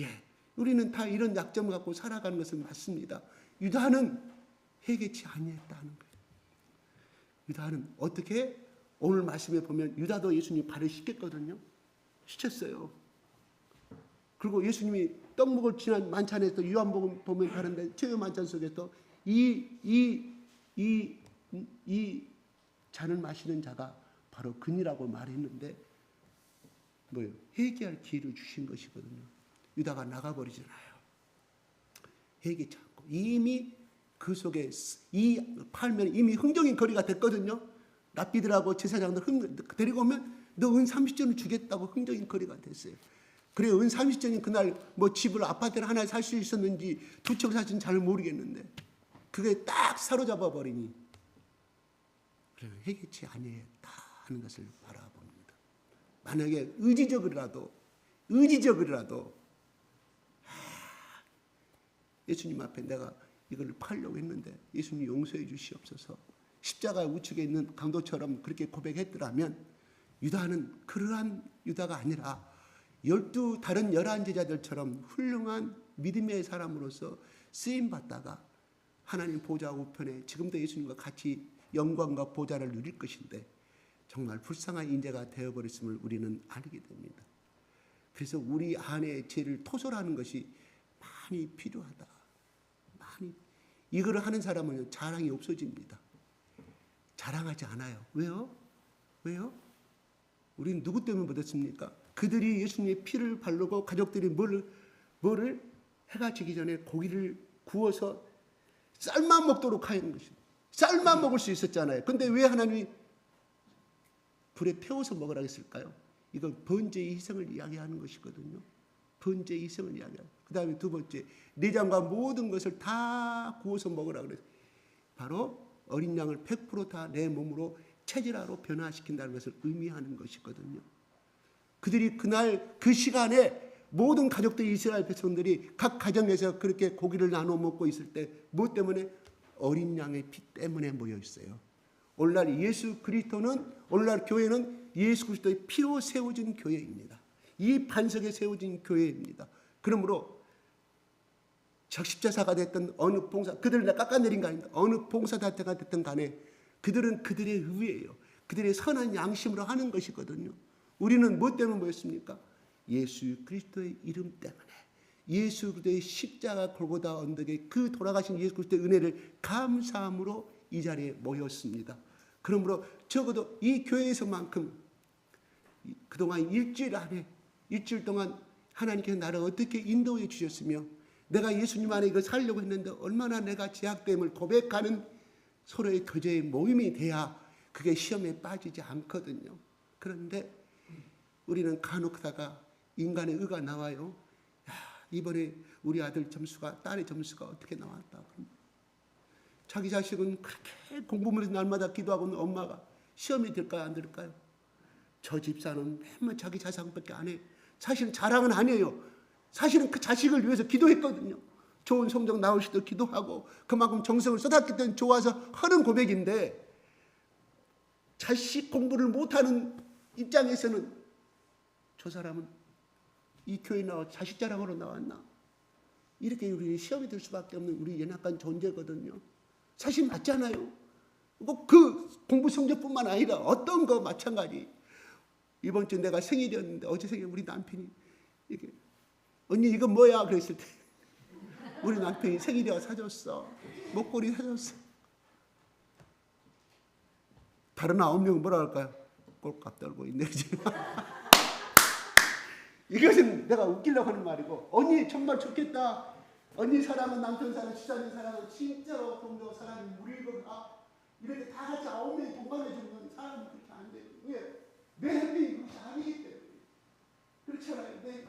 예, 우리는 다 이런 약점을 갖고 살아가는 것은 맞습니다. 유다는 회개치 아니했다는 거예요. 유다는 어떻게 오늘 말씀에 보면 유다도 예수님 발을 씻겼거든요. 씻었어요. 그리고 예수님이 떡 먹을 지난 만찬에서 요한복음 보면 다른데 최후 만찬 속에서 이 잔을 마시는 자가 바로 그니라고 말했는데 뭐예요? 회개할 기회를 주신 것이거든요. 유다가 나가버리잖아요. 회개치 않고 이미 그 속에 이 팔면 이미 흥정인 거리가 됐거든요. 랍비들하고 제사장들 데리고 오면 너 은 30전을 주겠다고 흥정인 거리가 됐어요. 그래 은 30전이 그날 뭐 집을 아파트를 하나 살 수 있었는지 두 채를 살지는 잘 모르겠는데 그게 딱 사로잡아 버리니 그래 회개치 아니했다 하는 것을 바라봅니다. 만약에 의지적으로라도 예수님 앞에 내가 이걸 팔려고 했는데 예수님 용서해 주시옵소서. 십자가 우측에 있는 강도처럼 그렇게 고백했더라면 유다는 그러한 유다가 아니라 다른 11제자들처럼 훌륭한 믿음의 사람으로서 쓰임받다가 하나님 보좌 우편에 지금도 예수님과 같이 영광과 보좌를 누릴 것인데 정말 불쌍한 인재가 되어버렸음을 우리는 알게 됩니다. 그래서 우리 안에 죄를 토설하는 것이 많이 필요하다. 이거를 하는 사람은 자랑이 없어집니다. 자랑하지 않아요. 왜요? 우리는 누구 때문에 받았습니까? 그들이 예수님의 피를 바르고 가족들이 뭐를 해가 지기 전에 고기를 구워서 쌀만 먹도록 하는 것입니다. 쌀만 먹을 수 있었잖아요. 근데 왜 하나님이 불에 태워서 먹으라 했을까요? 이건 번제의 희생을 이야기하는 것이거든요. 번제의 희생을 이야기하는. 그 다음에 두 번째, 내장과 모든 것을 다 구워서 먹으라 그랬어요. 바로 어린 양을 100% 다 내 몸으로 체질화로 변화시킨다는 것을 의미하는 것이거든요. 그들이 그날 그 시간에 모든 가족들 이스라엘 백성들이 각 가정에서 그렇게 고기를 나눠 먹고 있을 때 뭐 때문에? 어린 양의 피 때문에 모여 있어요. 오늘날 예수 그리스도는, 오늘날 교회는 예수 그리스도의 피로 세워진 교회입니다. 이 반석에 세워진 교회입니다. 그러므로 적십자사가 됐던 어느 봉사, 그들을 깎아내린 거 아닙니다. 어느 봉사단체가 됐든 간에 그들은 그들의 의예요. 그들의 선한 양심으로 하는 것이거든요. 우리는 뭐 때문에 모였습니까? 예수 그리스도의 이름 때문에, 예수 그리스도의 십자가 골고다 언덕에 그 돌아가신 예수 그리스도의 은혜를 감사함으로 이 자리에 모였습니다. 그러므로 적어도 이 교회에서만큼 그동안 일주일 동안 하나님께서 나를 어떻게 인도해 주셨으며 내가 예수님 안에 이걸 살려고 했는데 얼마나 내가 죄악됨을 고백하는 서로의 교제의 모임이 돼야 그게 시험에 빠지지 않거든요. 그런데 우리는 간혹하다가 인간의 의가 나와요. 야, 이번에 우리 아들 점수가, 딸의 점수가 어떻게 나왔다. 자기 자식은 그렇게 공부문에서 날마다 기도하고 있는 엄마가 시험이 들까요, 안 들까요? 저 집사는 맨날 자기 자식밖에 안 해. 사실은 자랑은 아니에요. 사실은 그 자식을 위해서 기도했거든요. 좋은 성적 나올 수도 기도하고 그만큼 정성을 쏟았기 때문에 좋아서 하는 고백인데, 자식 공부를 못하는 입장에서는 저 사람은 이 교회 나와 자식 자랑으로 나왔나? 이렇게 우리 시험이 들 수밖에 없는 우리 연약한 존재거든요. 사실 맞잖아요. 그 공부 성적뿐만 아니라 어떤 거 마찬가지. 이번 주 내가 생일이었는데 어제 생일 우리 남편이 이게 언니 이거 뭐야? 그랬을 때 우리 남편이 생일이라 사줬어. 목걸이 사줬어. 다른 9명은 뭐라 할까요? 꼴값 떨고 있네. 이것은 내가 웃기려고 하는 말이고, 언니 정말 좋겠다. 언니 사랑은 남편 사랑, 시자님 사랑은 진짜로 동료 사랑이 무리가 이렇게 다 같이 9명이 동반해 주는 사람은 그렇게 안 돼요. 왜? 내 햇빛이 그것이 아니기 때문에. 그렇잖아요. 내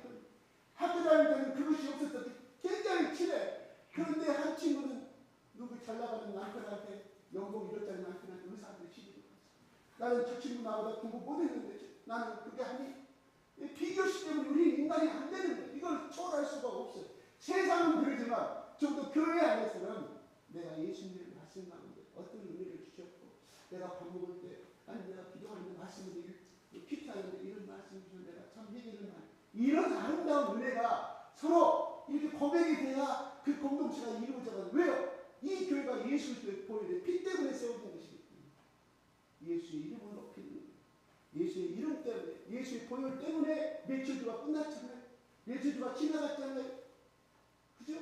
학교 다닐 때는 그것이 없었을 때 굉장히 친해. 그런데 한 친구는 누구 잘 나가는 남편한테 연봉 1억짜리 남편한테 의사한테 시비를 갔어. 나는 저 친구 나보다 공부 못했는데 나는 그게 아니. 비교시 때문에 우리는 인간이 안 되는 거예요. 이걸 초월할 수가 없어요. 세상은 그러지만 좀 더 교회 안에서는 내가 예수님의 말씀 가운데 어떤 의미를 주셨고, 내가 밥 먹을 때 아니 내가 기도하는데 말씀을 퀴트하는데 이런 말씀 주셔서 내가 참 얘기를 하는 이런 아름다운 은혜가 서로 이렇게 고백이 돼야 그 공동체가 이루어져가지고. 왜요? 이 교회가 예수 그리스도의 보혈의 피 때문에 세워진 것이기 때문에 예수의 이름을 높이는 거예요. 예수의 이름 때문에, 예수의 보혈 때문에 메시지가 끝났잖아요. 메시지가 지나갔잖아요. 그죠?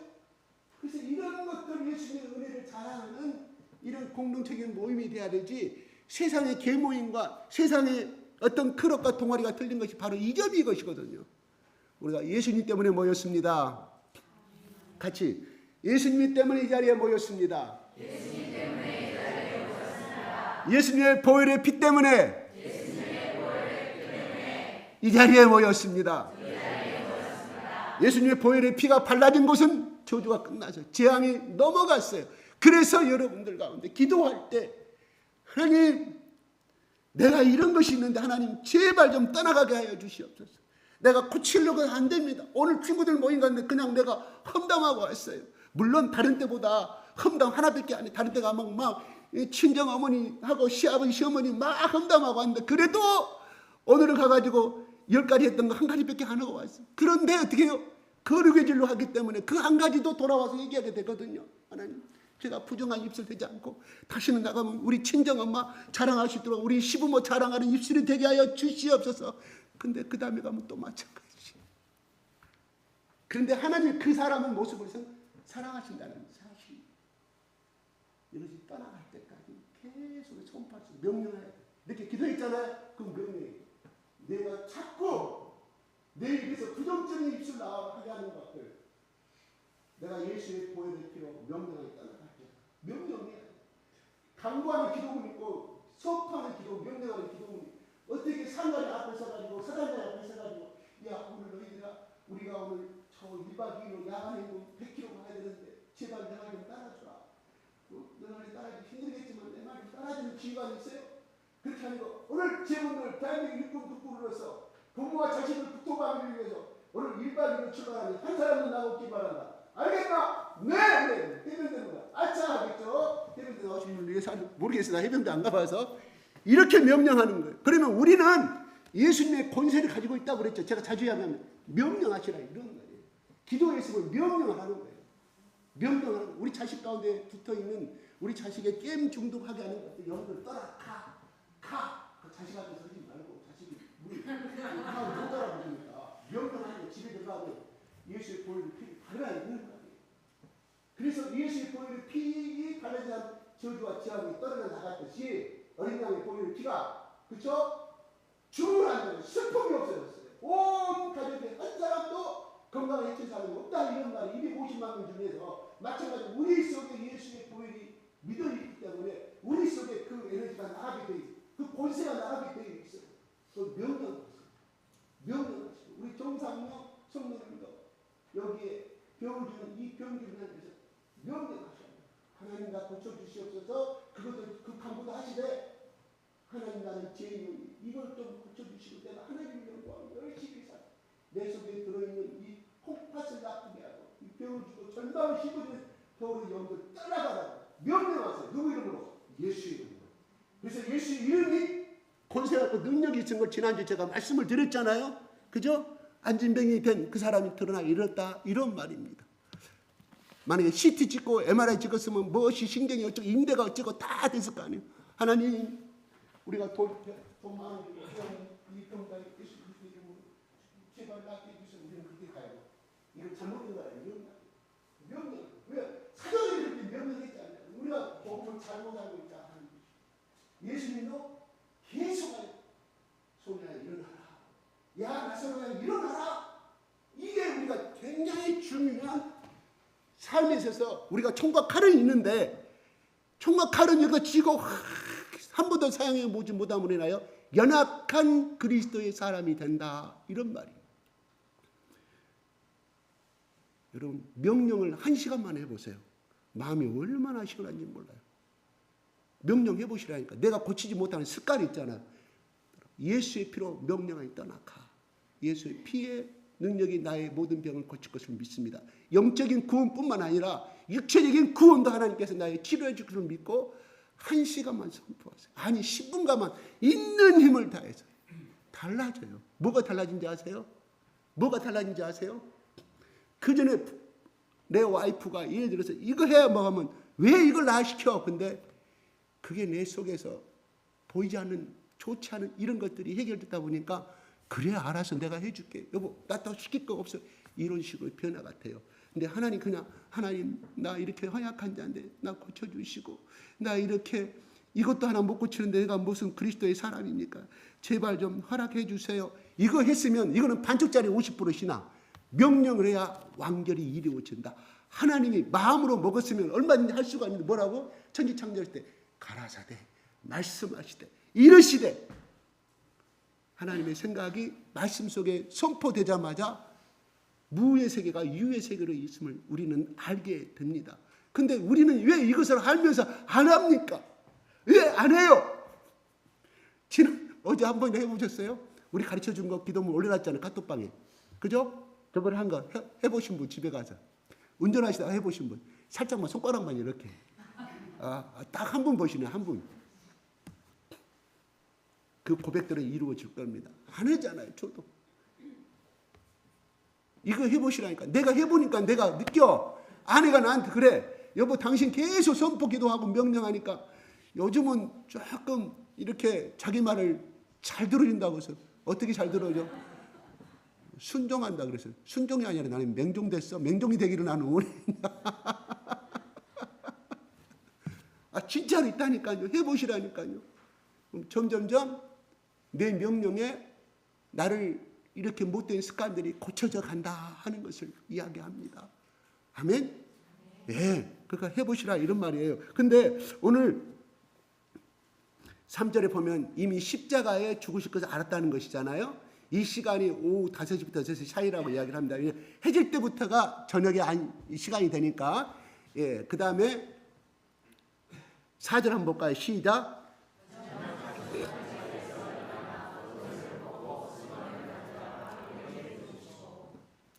그래서 이런 것들 예수님의 은혜를 자랑하는 이런 공동체적인 모임이 돼야 되지, 세상의 계모임과 세상의 어떤 클럽과 동아리가 틀린 것이 바로 이 점이 이것이거든요. 우리가 예수님 때문에 모였습니다. 같이 예수님 때문에 이 자리에 모였습니다. 예수님 때문에 이 자리에 모였습니다. 예수님의 보혈의 피 때문에 이 자리에 모였습니다. 예수님의 보혈의 피가 발라진 곳은 저주가 끝나서 재앙이 넘어갔어요. 그래서 여러분들 가운데 기도할 때 하나님, 내가 이런 것이 있는데 하나님 제발 좀 떠나가게 하여 주시옵소서. 내가 고치려고 안 됩니다. 오늘 친구들 모임 갔는데 그냥 내가 험담하고 왔어요. 물론 다른 때보다 험담 하나밖에 안 해. 다른 때가 막 친정 어머니하고 시아버지 시어머니 막 험담하고 왔는데, 그래도 오늘은 가가지고 10가지 했던 거 한 가지밖에 안 하고 왔어요. 그런데 어떻게 해요? 거룩의 진로 하기 때문에 그 한 가지도 돌아와서 얘기하게 되거든요. 하나님, 제가 부정한 입술 되지 않고 다시는 나가면 우리 친정엄마 자랑할 수 있도록 우리 시부모 자랑하는 입술이 되게 하여 주시옵소서. 근데 그 다음에 가면 또 마찬가지. 그런데 하나님 그 사람의 모습을 사랑하신다는 사실, 이것이 떠나갈 때까지 계속 손발수 명령해야 돼. 이렇게 기도했잖아요. 그 명령이 내가 자꾸 내 입에서 부정적인 입술 나가게 하는 것들, 내가 예수의 보혈의 피로 명령하게 따라갈게. 명령해야 돼. 강구하는 기도문 있고 선포하는 기도, 명령하는 기도문. 어떻게 상관이 앞에 서가지고 사단장 앞에 서가지고 야 오늘 너희들아 우리가 오늘 저 1박 2일로 야간 행군 100km 가야 되는데 제발 내 말 좀 따라주라. 내 말이 따라하기 힘들겠지만 내 말 좀 따라주는 기관이 있어요. 그렇게 하는 거. 오늘 제분들 대한민국 육군 북부로서 부모와 자식을 국토방위를 위해서 오늘 1박 2일로 출발하는 한 사람도 나오기 바란다. 알겠나? 네! 해병대입니다. 아차! 하겠죠? 해병대 나오신 분들 위해서 모르겠어요. 나 해병대 안 가봐서. 이렇게 명령하는 거예요. 그러면 우리는 예수님의 권세를 가지고 있다고 그랬죠. 제가 자주 이야기하면 명령하시라 이런 거예요. 기도에 있으면 명령을 하는 거예요. 명령을 우리 자식 가운데 붙어있는 우리 자식의 게임 중독하게 하는 것들 여러분들 떠나 가! 그 자식한테 서지 말고 자식이 우리 가만 못 알아보십니까? 명령하는 거 집에 들어가면 예수의 보혈의 피를 바르라 있는 거예요. 그래서 예수의 보혈의 피에 바르지 않은 저주와 지함이 떨어져 나갔듯이 어린 양의 보혈의 피가 그쵸? 주문하는 슬픔이 없어졌어요. 온 가족의 한 사람도 건강에 해친 사람이 없다 이런 말이 250만 명 중에서 마찬가지로 우리 속에 예수의 보혈이 믿어있기 때문에 우리 속에 그 에너지가 나가게 돼 있어요. 그 권세가 나가게 돼 있어요. 그 명령하시고 우리 정상명 성령님도 여기에 병을 주는 이 병들을 위해서 명령하셔야 돼요. 하나님 나 고쳐주시옵소서. 그것도 그 간구도 하시되 하나님 나는 죄인이니 이걸 좀 고쳐주시고 내가 하나님의 영광을 열심히 살아 내 속에 들어있는 이 콩팥을 나쁘게 하고 이 병을 주고 전방을 씹어주는 더러운 영들 떠나가라고 명령하세요. 누구 이름으로? 예수의 이름으로. 그래서 예수 이름이 권세 갖고 능력이 있는 걸 지난주에 제가 말씀을 드렸잖아요. 그죠? 안진병이 된 그 사람이 드러나 이렇다 이런 말입니다. 만약에 CT 찍고 MRI 찍었으면 무엇이 신경이 어쩌고 인대가 어쩌고 다 됐을 거 아니에요. 하나님 우리가 돈 많은 이 병자의 예수 그리스도의 이름으로 제발 낫게 해주세요. 우리는 그렇게 가요. 이거 잘못된 거예요. 명령. 왜? 사전에 이렇게 명령했지 않나요? 우리가 복음을 잘못 알고 있다 하는 거죠. 예수님도 계속하여 소리야 일어나라. 야 나사로야 일어나라. 이게 우리가 굉장히 중요한 삶에 있어서 우리가 총과 칼은 있는데 총과 칼은 이거 쥐고 한 번도 사용해 보지 못하면 인하여 연약한 그리스도의 사람이 된다 이런 말이에요. 여러분 명령을 1시간만 해보세요. 마음이 얼마나 시원한지 몰라요. 명령해 보시라니까. 내가 고치지 못하는 습관이 있잖아. 예수의 피로 명령하니 떠나가. 예수의 피의 능력이 나의 모든 병을 고칠 것을 믿습니다. 영적인 구원뿐만 아니라 육체적인 구원도 하나님께서 나의 치료해 줄 것을 믿고 1시간만 선포하세요. 아니 10분간만 있는 힘을 다해서 달라져요. 뭐가 달라진지 아세요? 뭐가 달라진지 아세요? 그 전에 내 와이프가 예를 들어서 이거 해야 뭐 하면 왜 이걸 나 시켜? 근데 그게 내 속에서 보이지 않는 좋지 않은 이런 것들이 해결됐다 보니까 그래 알아서 내가 해줄게. 여보 나 더 시킬 거 없어. 이런 식으로 변화 같아요. 근데 하나님 그냥 하나님 나 이렇게 허약한 자인데 나 고쳐주시고 나 이렇게 이것도 하나 못 고치는데 내가 무슨 그리스도의 사람입니까? 제발 좀 허락해 주세요. 이거 했으면 이거는 반쪽짜리 50% 신앙. 명령을 해야 완결히 이루어진다. 하나님이 마음으로 먹었으면 얼마든지 할 수가 있는데 뭐라고? 천지창조할 때 가라사대 말씀하시되 이르시되 하나님의 생각이 말씀 속에 선포되자마자 무의 세계가 유의 세계로 있음을 우리는 알게 됩니다. 근데 우리는 왜 이것을 알면서 안 합니까? 왜 안 해요? 지금 어제 한번 해보셨어요? 우리 가르쳐준 거 기도문 올려놨잖아요. 카톡방에. 그죠? 저번에 한 거 해보신 분 집에 가서 운전하시다가 해보신 분 살짝만 손가락만 이렇게 딱 한 분 보시네. 한 분. 그 고백들은 이루어질 겁니다. 안 하잖아요. 저도. 이거 해보시라니까. 내가 해보니까 내가 느껴. 아내가 나한테 그래. 여보 당신 계속 선포 기도하고 명령하니까 요즘은 조금 이렇게 자기 말을 잘 들어준다고 해서 어떻게 잘 들어줘? 순종한다 그랬어요. 순종이 아니라 나는 맹종됐어. 맹종이 되기를 나는 원한다. 진짜로 있다니까요. 해보시라니까요. 점점점 내 명령에 나를 이렇게 못된 습관들이 고쳐져 간다 하는 것을 이야기합니다. 아멘? 네, 그러니까 해보시라 이런 말이에요. 근데 오늘 3절에 보면 이미 십자가에 죽으실 것을 알았다는 것이잖아요. 이 시간이 오후 5시부터 6시 사이라고 이야기를 합니다. 해질 때부터가 저녁에 시간이 되니까. 예, 그 다음에 4절 한번 볼까요? 시작.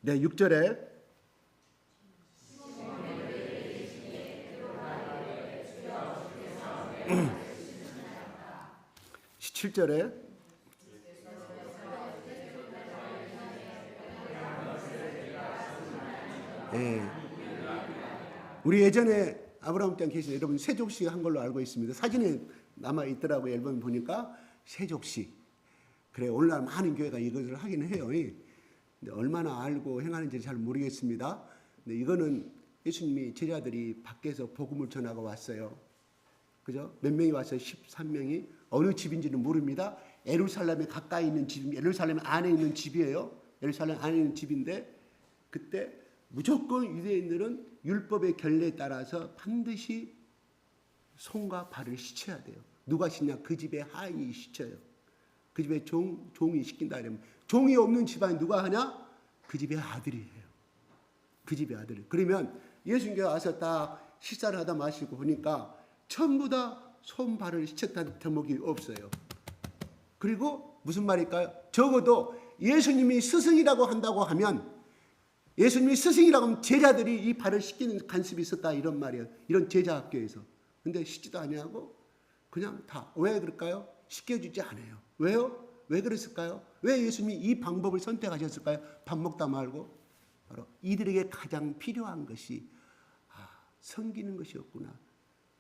네, 6절에 17절에 예. 우리 예전에 아브라함 때 계신 여러분 세족시 한 걸로 알고 있습니다. 사진에 남아 있더라고요. 앨범 보니까 세족시. 그래 오늘날 많은 교회가 이것을 하기는 해요. 근데 얼마나 알고 행하는지 잘 모르겠습니다. 근데 이거는 예수님이 제자들이 밖에서 복음을 전하고 왔어요. 그죠? 몇 명이 왔어요? 13명이. 어느 집인지는 모릅니다. 예루살렘에 가까이 있는 집, 예루살렘 안에 있는 집이에요. 예루살렘 안에 있는 집인데 그때 무조건 유대인들은 율법의 결례에 따라서 반드시 손과 발을 씻어야 돼요. 누가 씻냐? 그 집의 하인이 씻어요. 그 집의 종이 씻긴다 이러면 종이 없는 집안이 누가 하냐? 그 집의 아들이에요. 그 집의 아들. 그러면 예수님께 와서 딱 식사를 하다 마시고 보니까 전부 다 손발을 씻었다는 대목이 없어요. 그리고 무슨 말일까요? 적어도 예수님이 스승이라고 한다고 하면 예수님이 스승이라고 하면 제자들이 이 발을 씻기는 관습이 있었다 이런 말이에요. 이런 제자 학교에서. 근데 씻지도 아니하고 그냥 다. 왜 그럴까요? 씻겨주지 않아요. 왜요? 왜 그랬을까요? 왜 예수님이 이 방법을 선택하셨을까요? 밥 먹다 말고. 바로 이들에게 가장 필요한 것이 섬기는 것이었구나.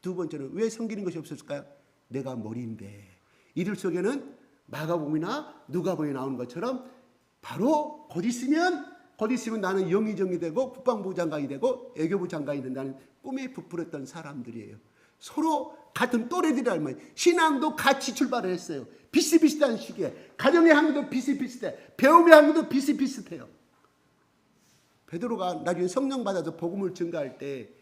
두 번째는 왜 섬기는 것이 없었을까요? 내가 머리인데. 이들 속에는 마가복음이나 누가복음에 나오는 것처럼 바로 곧 있으면 나는 영의정이 되고 국방부 장관이 되고 외교부 장관이 된다는 꿈에 부풀었던 사람들이에요. 서로 같은 또래들이란 말이에요. 신앙도 같이 출발을 했어요. 비슷비슷한 시기에. 가정의 향기도 비슷비슷해. 배움의 향기도 비슷비슷해요. 베드로가 나중에 성령 받아서 복음을 증거할 때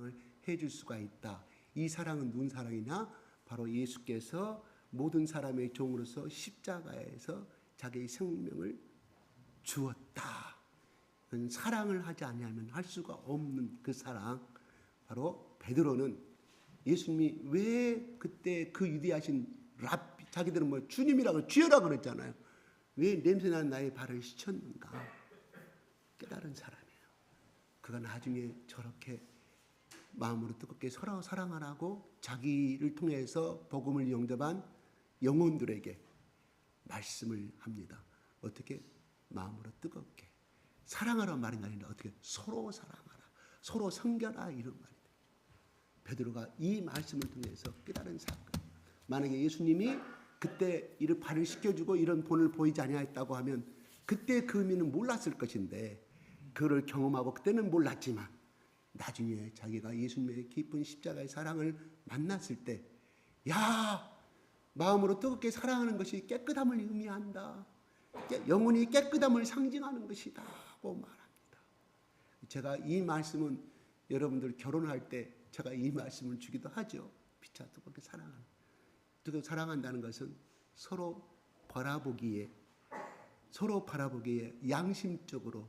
사랑을 해줄 수가 있다. 이 사랑은 누군 사랑이냐? 바로 예수께서 모든 사람의 종으로서 십자가에서 자기의 생명을 주었다. 사랑을 하지 아니하면 할 수가 없는 그 사랑. 바로 베드로는 예수님이 왜 그때 그 위대하신 랍비, 자기들은 뭐 주님이라고 주여라고 그랬잖아요. 왜 냄새나는 나의 발을 씻었는가? 깨달은 사람이에요. 그가 나중에 저렇게 마음으로 뜨겁게 서로 사랑하라고 자기를 통해서 복음을 영접한 영혼들에게 말씀을 합니다. 어떻게? 마음으로 뜨겁게 사랑하라 말인 아니라 어떻게? 서로 사랑하라, 서로 섬겨라, 이런 말이에요. 베드로가 이 말씀을 통해서 깨달은 사건. 만약에 예수님이 그때 이를 발을 씻겨주고 이런 본을 보이지 아니하였다고 하면 그때 그 의미는 몰랐을 것인데, 그를 경험하고 그때는 몰랐지만 나중에 자기가 예수님의 깊은 십자가의 사랑을 만났을 때, 야, 마음으로 뜨겁게 사랑하는 것이 깨끗함을 의미한다, 영혼이 깨끗함을 상징하는 것이다 고 말합니다. 제가 이 말씀은 여러분들 결혼할 때 제가 이 말씀을 주기도 하죠. 피차 뜨겁게 사랑하는, 뜨겁게 사랑한다는 것은 서로 바라보기에 양심적으로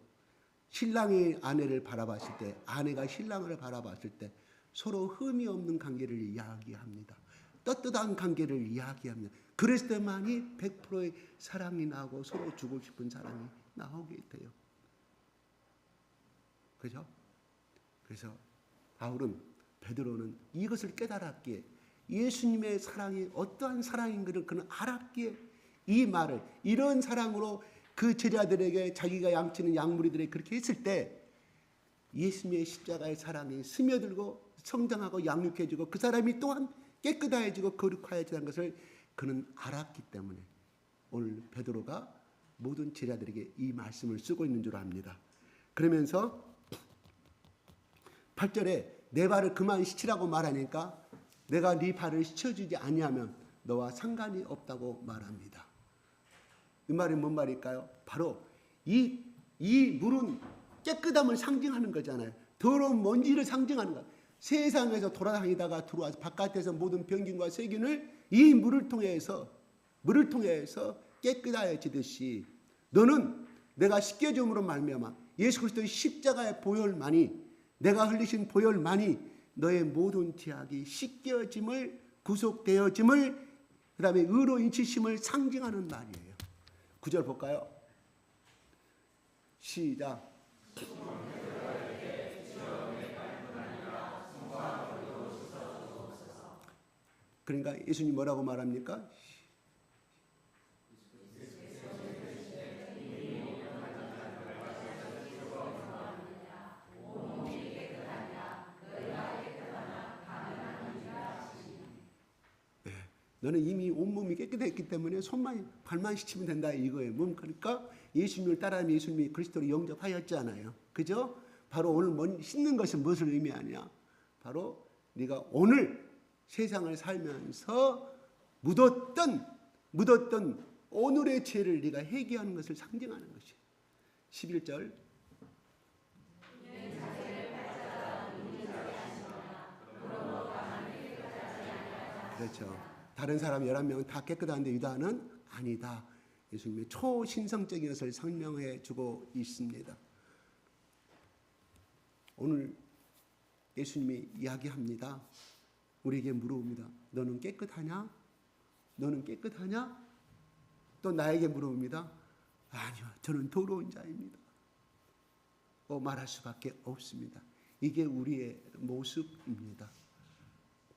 신랑이 아내를 바라봤을 때, 아내가 신랑을 바라봤을 때 서로 흠이 없는 관계를 이야기합니다. 떳떳한 관계를 이야기합니다. 그랬을 때만이 100%의 사랑이 나오고 서로 주고 싶은 사랑이 나오게 돼요. 그죠? 그래서 베드로는 이것을 깨달았기에, 예수님의 사랑이 어떠한 사랑인 것을 그는 알았기에 이 말을, 이런 사랑으로 그 제자들에게 자기가 양치는 양무리들에게 그렇게 했을 때 예수님의 십자가의 사랑이 스며들고 성장하고 양육해지고 그 사람이 또한 깨끗해지고 거룩해지는 것을 그는 알았기 때문에 오늘 베드로가 모든 제자들에게 이 말씀을 쓰고 있는 줄 압니다. 그러면서 8절에 내 발을 그만 씻으라고 말하니까 내가 네 발을 씻어주지 아니하면 너와 상관이 없다고 말합니다. 이 말이 뭔 말일까요? 바로 이 물은 깨끗함을 상징하는 거잖아요. 더러운 먼지를 상징하는 거예요. 세상에서 돌아다니다가 들어와서 바깥에서 모든 병균과 세균을 이 물을 통해서 깨끗해지듯이 너는 내가 씻겨줌으로 말미암아 예수 그리스도의 십자가의 보혈만이, 내가 흘리신 보혈만이 너의 모든 죄악이 씻겨짐을, 구속되어짐을, 그 다음에 의로 인치심을 상징하는 말이에요. 9절 볼까요? 시작. 그러니까 예수님 뭐라고 말합니까? 너는 이미 온몸이 깨끗했기 때문에 발만 씻으면 된다 이거예요. 그러니까 예수님을 따라하면 예수님이 그리스도로 영접하였잖아요. 그죠? 바로 오늘 씻는 것은 무엇을 의미하냐? 바로 네가 오늘 세상을 살면서 묻었던 오늘의 죄를 네가 회개하는 것을 상징하는 것이에요. 11절. 그렇죠. 다른 사람 11명은 다 깨끗한데 유다는 아니다. 예수님의 초신성적인 것을 설명해 주고 있습니다. 오늘 예수님이 이야기합니다. 우리에게 물어봅니다. 너는 깨끗하냐? 너는 깨끗하냐? 또 나에게 물어봅니다. 아니요, 저는 더러운 자입니다. 말할 수밖에 없습니다. 이게 우리의 모습입니다.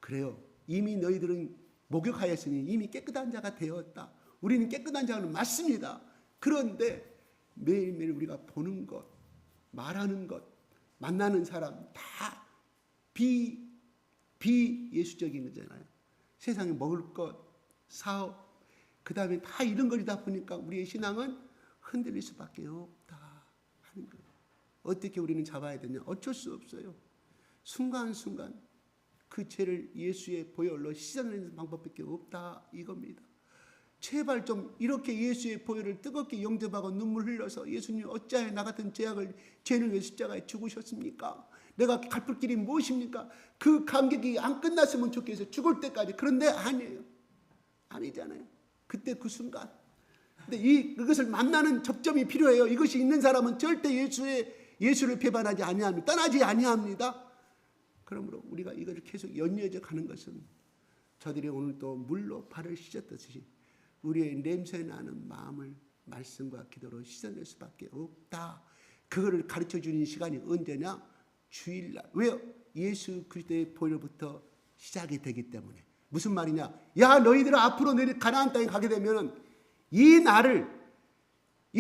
그래요. 이미 너희들은 목욕하였으니 이미 깨끗한 자가 되었다. 우리는 깨끗한 자는 맞습니다. 그런데 매일매일 우리가 보는 것, 말하는 것, 만나는 사람 다 비예수적인 거잖아요. 세상에 먹을 것, 사업, 그 다음에 다 이런 거리다 보니까 우리의 신앙은 흔들릴 수밖에 없다 하는 거예요. 어떻게 우리는 잡아야 되냐? 어쩔 수 없어요. 순간순간 그 죄를 예수의 보혈로 씻어내는 방법밖에 없다 이겁니다. 제발 좀 이렇게 예수의 보혈을 뜨겁게 영접하고 눈물 흘려서 예수님 어찌하여 나 같은 죄는 왜 십자가에 죽으셨습니까? 내가 갈 길이 무엇입니까? 그 감격이 안 끝났으면 좋겠어요. 죽을 때까지. 그런데 아니에요. 아니잖아요. 그때 그 순간 근데 이것을 만나는 접점이 필요해요. 이것이 있는 사람은 절대 예수를 배반하지 아니합니다. 떠나지 아니합니다. 그러므로 우리가 이것을 계속 연이어져 가는 것은 저들이 오늘 또 물로 발을 씻었듯이 우리의 냄새나는 마음을 말씀과 기도로 씻어낼 수밖에 없다. 그거를 가르쳐주는 시간이 언제냐? 주일날. 왜요? 예수 그리스도의 보혈부터 시작이 되기 때문에. 무슨 말이냐? 야, 너희들 앞으로 가나안 땅에 가게 되면 이 날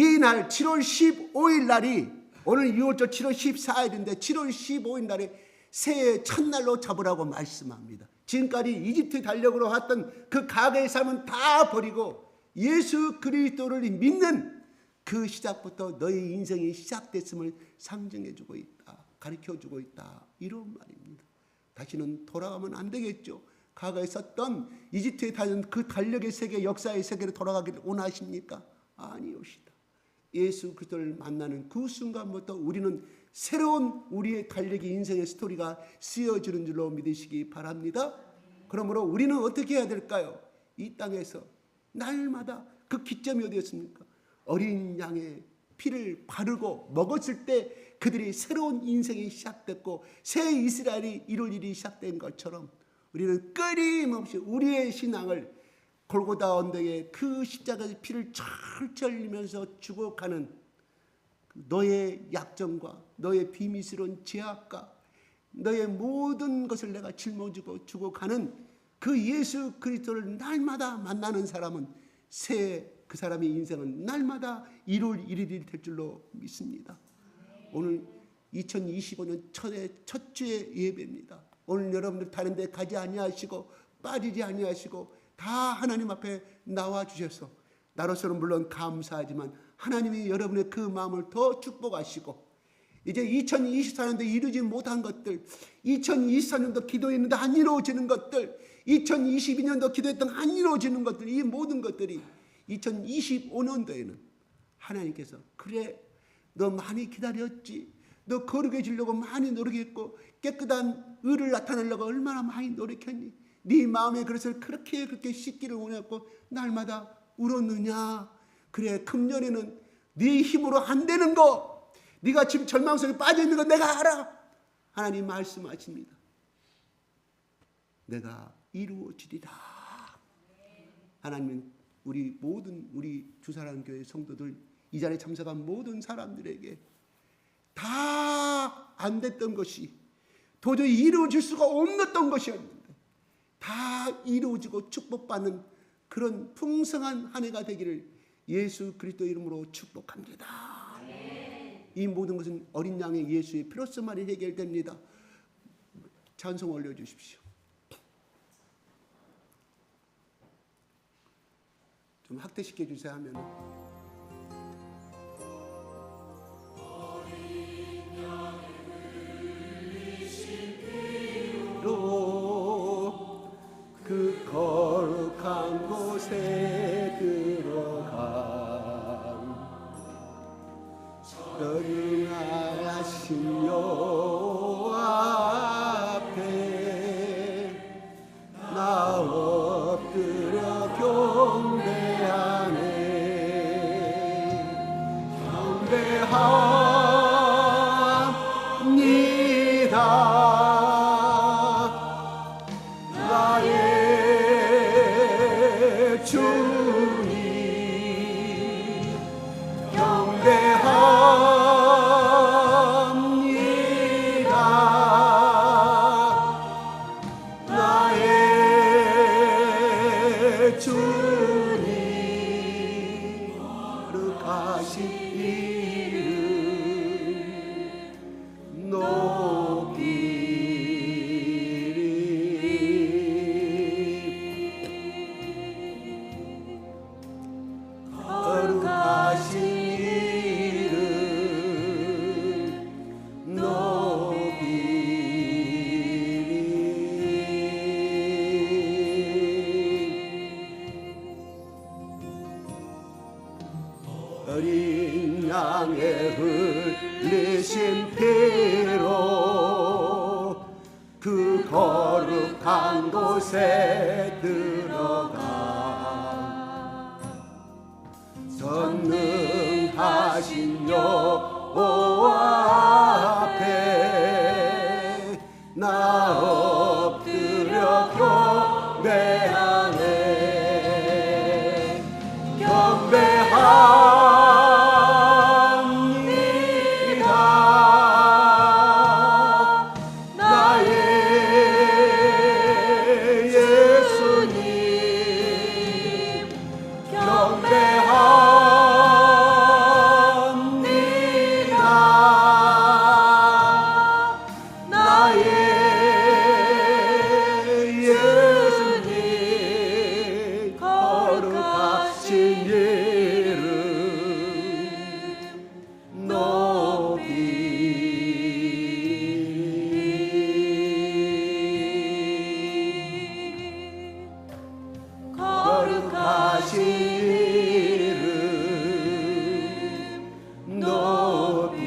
7월 15일 날이 오늘 6월절 7월 14일인데 7월 15일 날에 새해 첫날로 잡으라고 말씀합니다. 지금까지 이집트 달력으로 왔던 그 과거의 삶은 다 버리고 예수 그리스도를 믿는 그 시작부터 너의 인생이 시작됐음을 상징해주고 있다. 가르쳐주고 있다. 이런 말입니다. 다시는 돌아가면 안 되겠죠. 과거에 썼던 이집트에 다닌 그 달력의 세계, 역사의 세계로 돌아가기를 원하십니까? 아니옵시다. 예수 그리스도를 만나는 그 순간부터 우리는 새로운 우리의 달력의 인생의 스토리가 쓰여지는 줄로 믿으시기 바랍니다. 그러므로 우리는 어떻게 해야 될까요? 이 땅에서 날마다 그 기점이 어디였습니까? 어린 양의 피를 바르고 먹었을 때 그들이 새로운 인생이 시작됐고 새 이스라엘이 이룰 일이 시작된 것처럼 우리는 끊임없이 우리의 신앙을 골고다 언덕에 그 십자가의 피를 철철 흘리면서 죽어가는 너의 약점과 너의 비밀스러운 죄악과 너의 모든 것을 내가 짊어지고 죽어가는 그 예수 그리스도를 날마다 만나는 사람은 새 그 사람의 인생은 날마다 이룰 일이 될 줄로 믿습니다. 오늘 2025년 첫 주의 예배입니다. 오늘 여러분들 다른 데 가지 아니하시고 빠지지 아니하시고 다 하나님 앞에 나와 주셔서 나로서는 물론 감사하지만 하나님이 여러분의 그 마음을 더 축복하시고 이제 2024년도 이루지 못한 것들, 2024년도 기도했는데 안 이루어지는 것들, 2022년도 기도했던 안 이루어지는 것들, 이 모든 것들이 2025년도에는 하나님께서 그래 너 많이 기다렸지, 너 거룩해지려고 많이 노력했고 깨끗한 의를 나타내려고 얼마나 많이 노력했니, 네 마음의 그릇을 그렇게 씻기를 원했고 날마다 울었느냐. 그래 금년에는 네 힘으로 안 되는 거, 네가 지금 절망 속에 빠져 있는 거 내가 알아. 하나님 말씀하십니다. 내가 이루어지리라. 하나님은 우리 주사랑교회 성도들, 이 자리에 참석한 모든 사람들에게 다 안 됐던 것이, 도저히 이루어질 수가 없었던 것이었는데 다 이루어지고 축복받는 그런 풍성한 한 해가 되기를 예수 그리스도 이름으로 축복합니다. 이 모든 것은 어린 양의 예수의 피로서만이 해결됩니다. 찬송 올려주십시오. 좀 확대시켜 주세요 하면. 그 거룩한 곳에 들어간 거룩하신 여호와 앞에 나 엎드려 경배합니다. 나의 주님 경배합니다. 나의 주님 거룩하신 이름 높이리. 거룩하신 이름 높이리. 어린 양의 흘리신 피로 그 거룩한 곳에 들어가 거룩하신 여호와 앞에 나 엎드려 경배하네. 경배합니다. 나의 예수님 경배합니다. 나의 예수님 거룩하신 이름 높이 거룩하신 이름 높이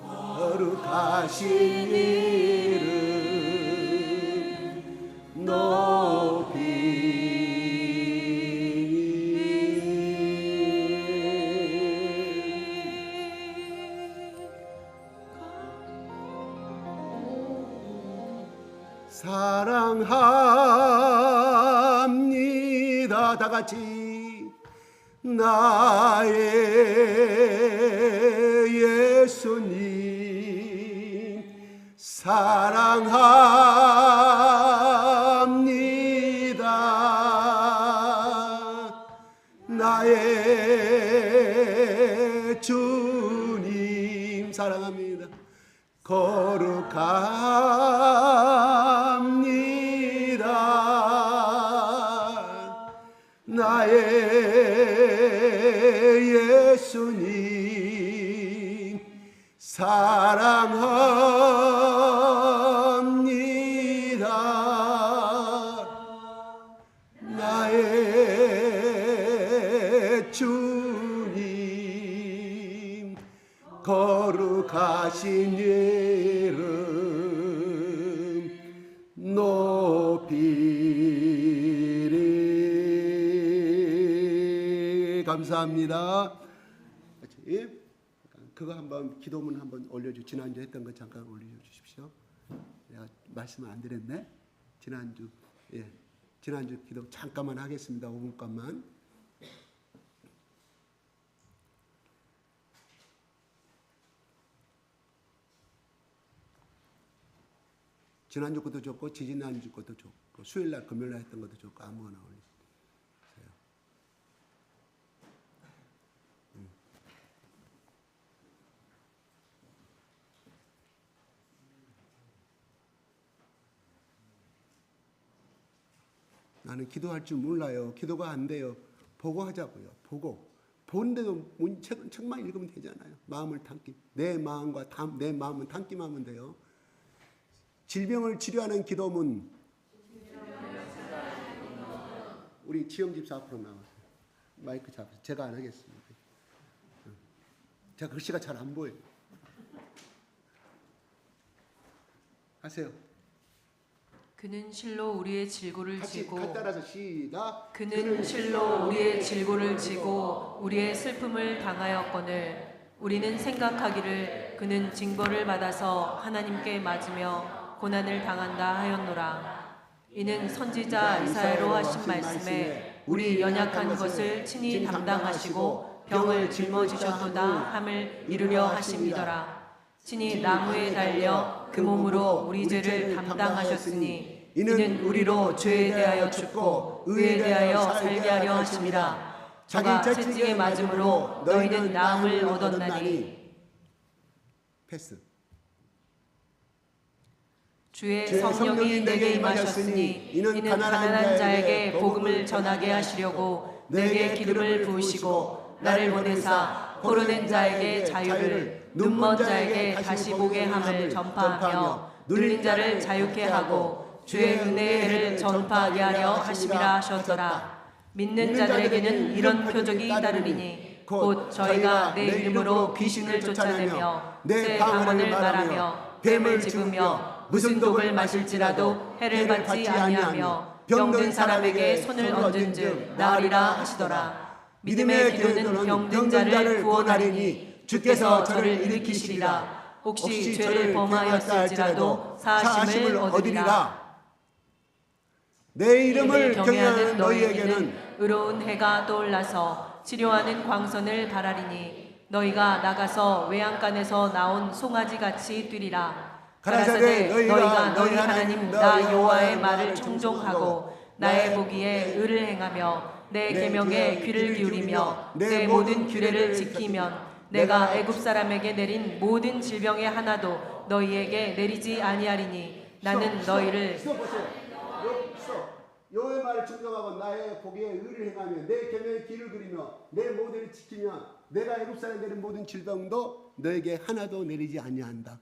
거룩하신 이름 높이 사랑합니다. 다 같이 나의 예수님 사랑합니다. 나의 주님 사랑합니다. 거룩합니다. 나의 예수님 사랑합니다. 나의 주님 거룩하신 이름 높이리. 감사합니다. 그거 한번 기도문 한번 올려주. 지난주 했던 거 잠깐 올려주십시오. 내가 말씀을 안 드렸네. 지난주 기도 잠깐만 하겠습니다. 5분간만. 지난주 것도 좋고 지지난주 것도 좋고 수요일날 금요일날 했던 것도 좋고 아무거나 올리세요. 나는 기도할 줄 몰라요. 기도가 안 돼요. 보고 하자고요. 보고. 보는데도 책만 읽으면 되잖아요. 마음을 담기. 내 마음은 담기만 돼요. 질병을 치료하는 기도문. 우리 지영 집사 앞으로 나와요. 마이크 잡으세요. 제가 안 하겠습니다. 제가 글씨가 잘 안 보여요. 하세요. 그는 실로 우리의 질고를 지고 같이 따라서 시작. 그는 실로 우리의 질고를 지고 우리의 슬픔을 당하였거늘 우리는 생각하기를 그는 징벌을 받아서 하나님께 맞으며 고난을 당한다 하였노라. 이는 선지자 이사야로 하신 말씀에 우리 연약한 것을 친히 담당하시고 병을 짊어지셨도다 함을 이루려 하심이더라. 친히 나무에 달려 그 몸으로 우리 죄를 담당하셨으니 이는 우리로 죄에 대하여 죽고 의에 대하여 살게 하려 하심이라. 저가 채찍에 맞음으로 너희는 나음을 얻었나니. 패스. 주의 성령이 내게 임하셨으니 이는 가난한 자에게 복음을 전하게 하시려고 내게 기름을 부으시고 나를 보내사 포로된 자에게 자유를 눈먼 자에게 다시 보게 함을 전파하며 눌린 자를 자유케 하고 주의 은혜의 해를 전파하게 하려 하심이라 하셨더라. 믿는 자들에게는 이런 표적이 따르리니 곧 저희가 내 이름으로 귀신을 쫓아내며 새 방언을 말하며 뱀을 집으며 무슨 독을 마실지라도 해를 받지 아니하며 병든 사람에게 손을 얹은즉 나으리라 하시더라. 믿음의 기도는 병든 자를 구원하리니 주께서 저를 일으키시리라. 혹시 죄를 범하였을지라도 사하심을 얻으리라. 내 이름을 경외하는 너희에게는 의로운 해가 떠올라서 치료하는 광선을 바라리니 너희가 나가서 외양간에서 나온 송아지같이 뛰리라. 가라사대 너희가 너희 하나님 나 여호와의 말을 청종하고 나의 보기에 의를 행하며 내 계명에 귀를 기울이며 내 모든 규례를 지키면 내가 애굽 사람에게 내린 모든 질병의 하나도 너희에게 내리지 아니하리니 나는 너희를 여호와의 말을 청종하고 나의 보기에 의를 행하며 내 계명에 귀를 기울이며 내 모든 지키면 내가 애굽 사람에게 내린 모든 질병도 너에게 하나도 내리지 아니한다.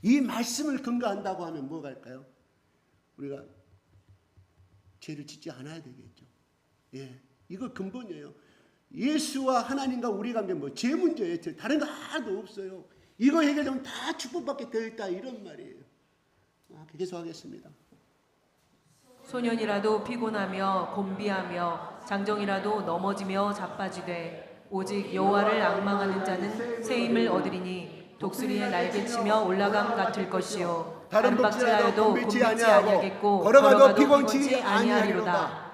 이 말씀을 근거한다고 하면 뭐가 할까요? 우리가 죄를 짓지 않아야 되겠죠. 예, 이거 근본이에요. 예수와 하나님과 우리 관계 죄 문제예요. 다른 거 하나도 없어요. 이거 해결되면 다 축복받게 되어 있다 이런 말이에요. 계속하겠습니다. 소년이라도 피곤하며 곤비하며 장정이라도 넘어지며 자빠지되 오직 여호와를 앙망하는 자는 새 힘을 얻으리니 독수리의 날개치며 올라감 같을 것이요 다른 안박질하여도 곤비지 아니하겠고 걸어가도 피곤치 피곤치 아니하리로다.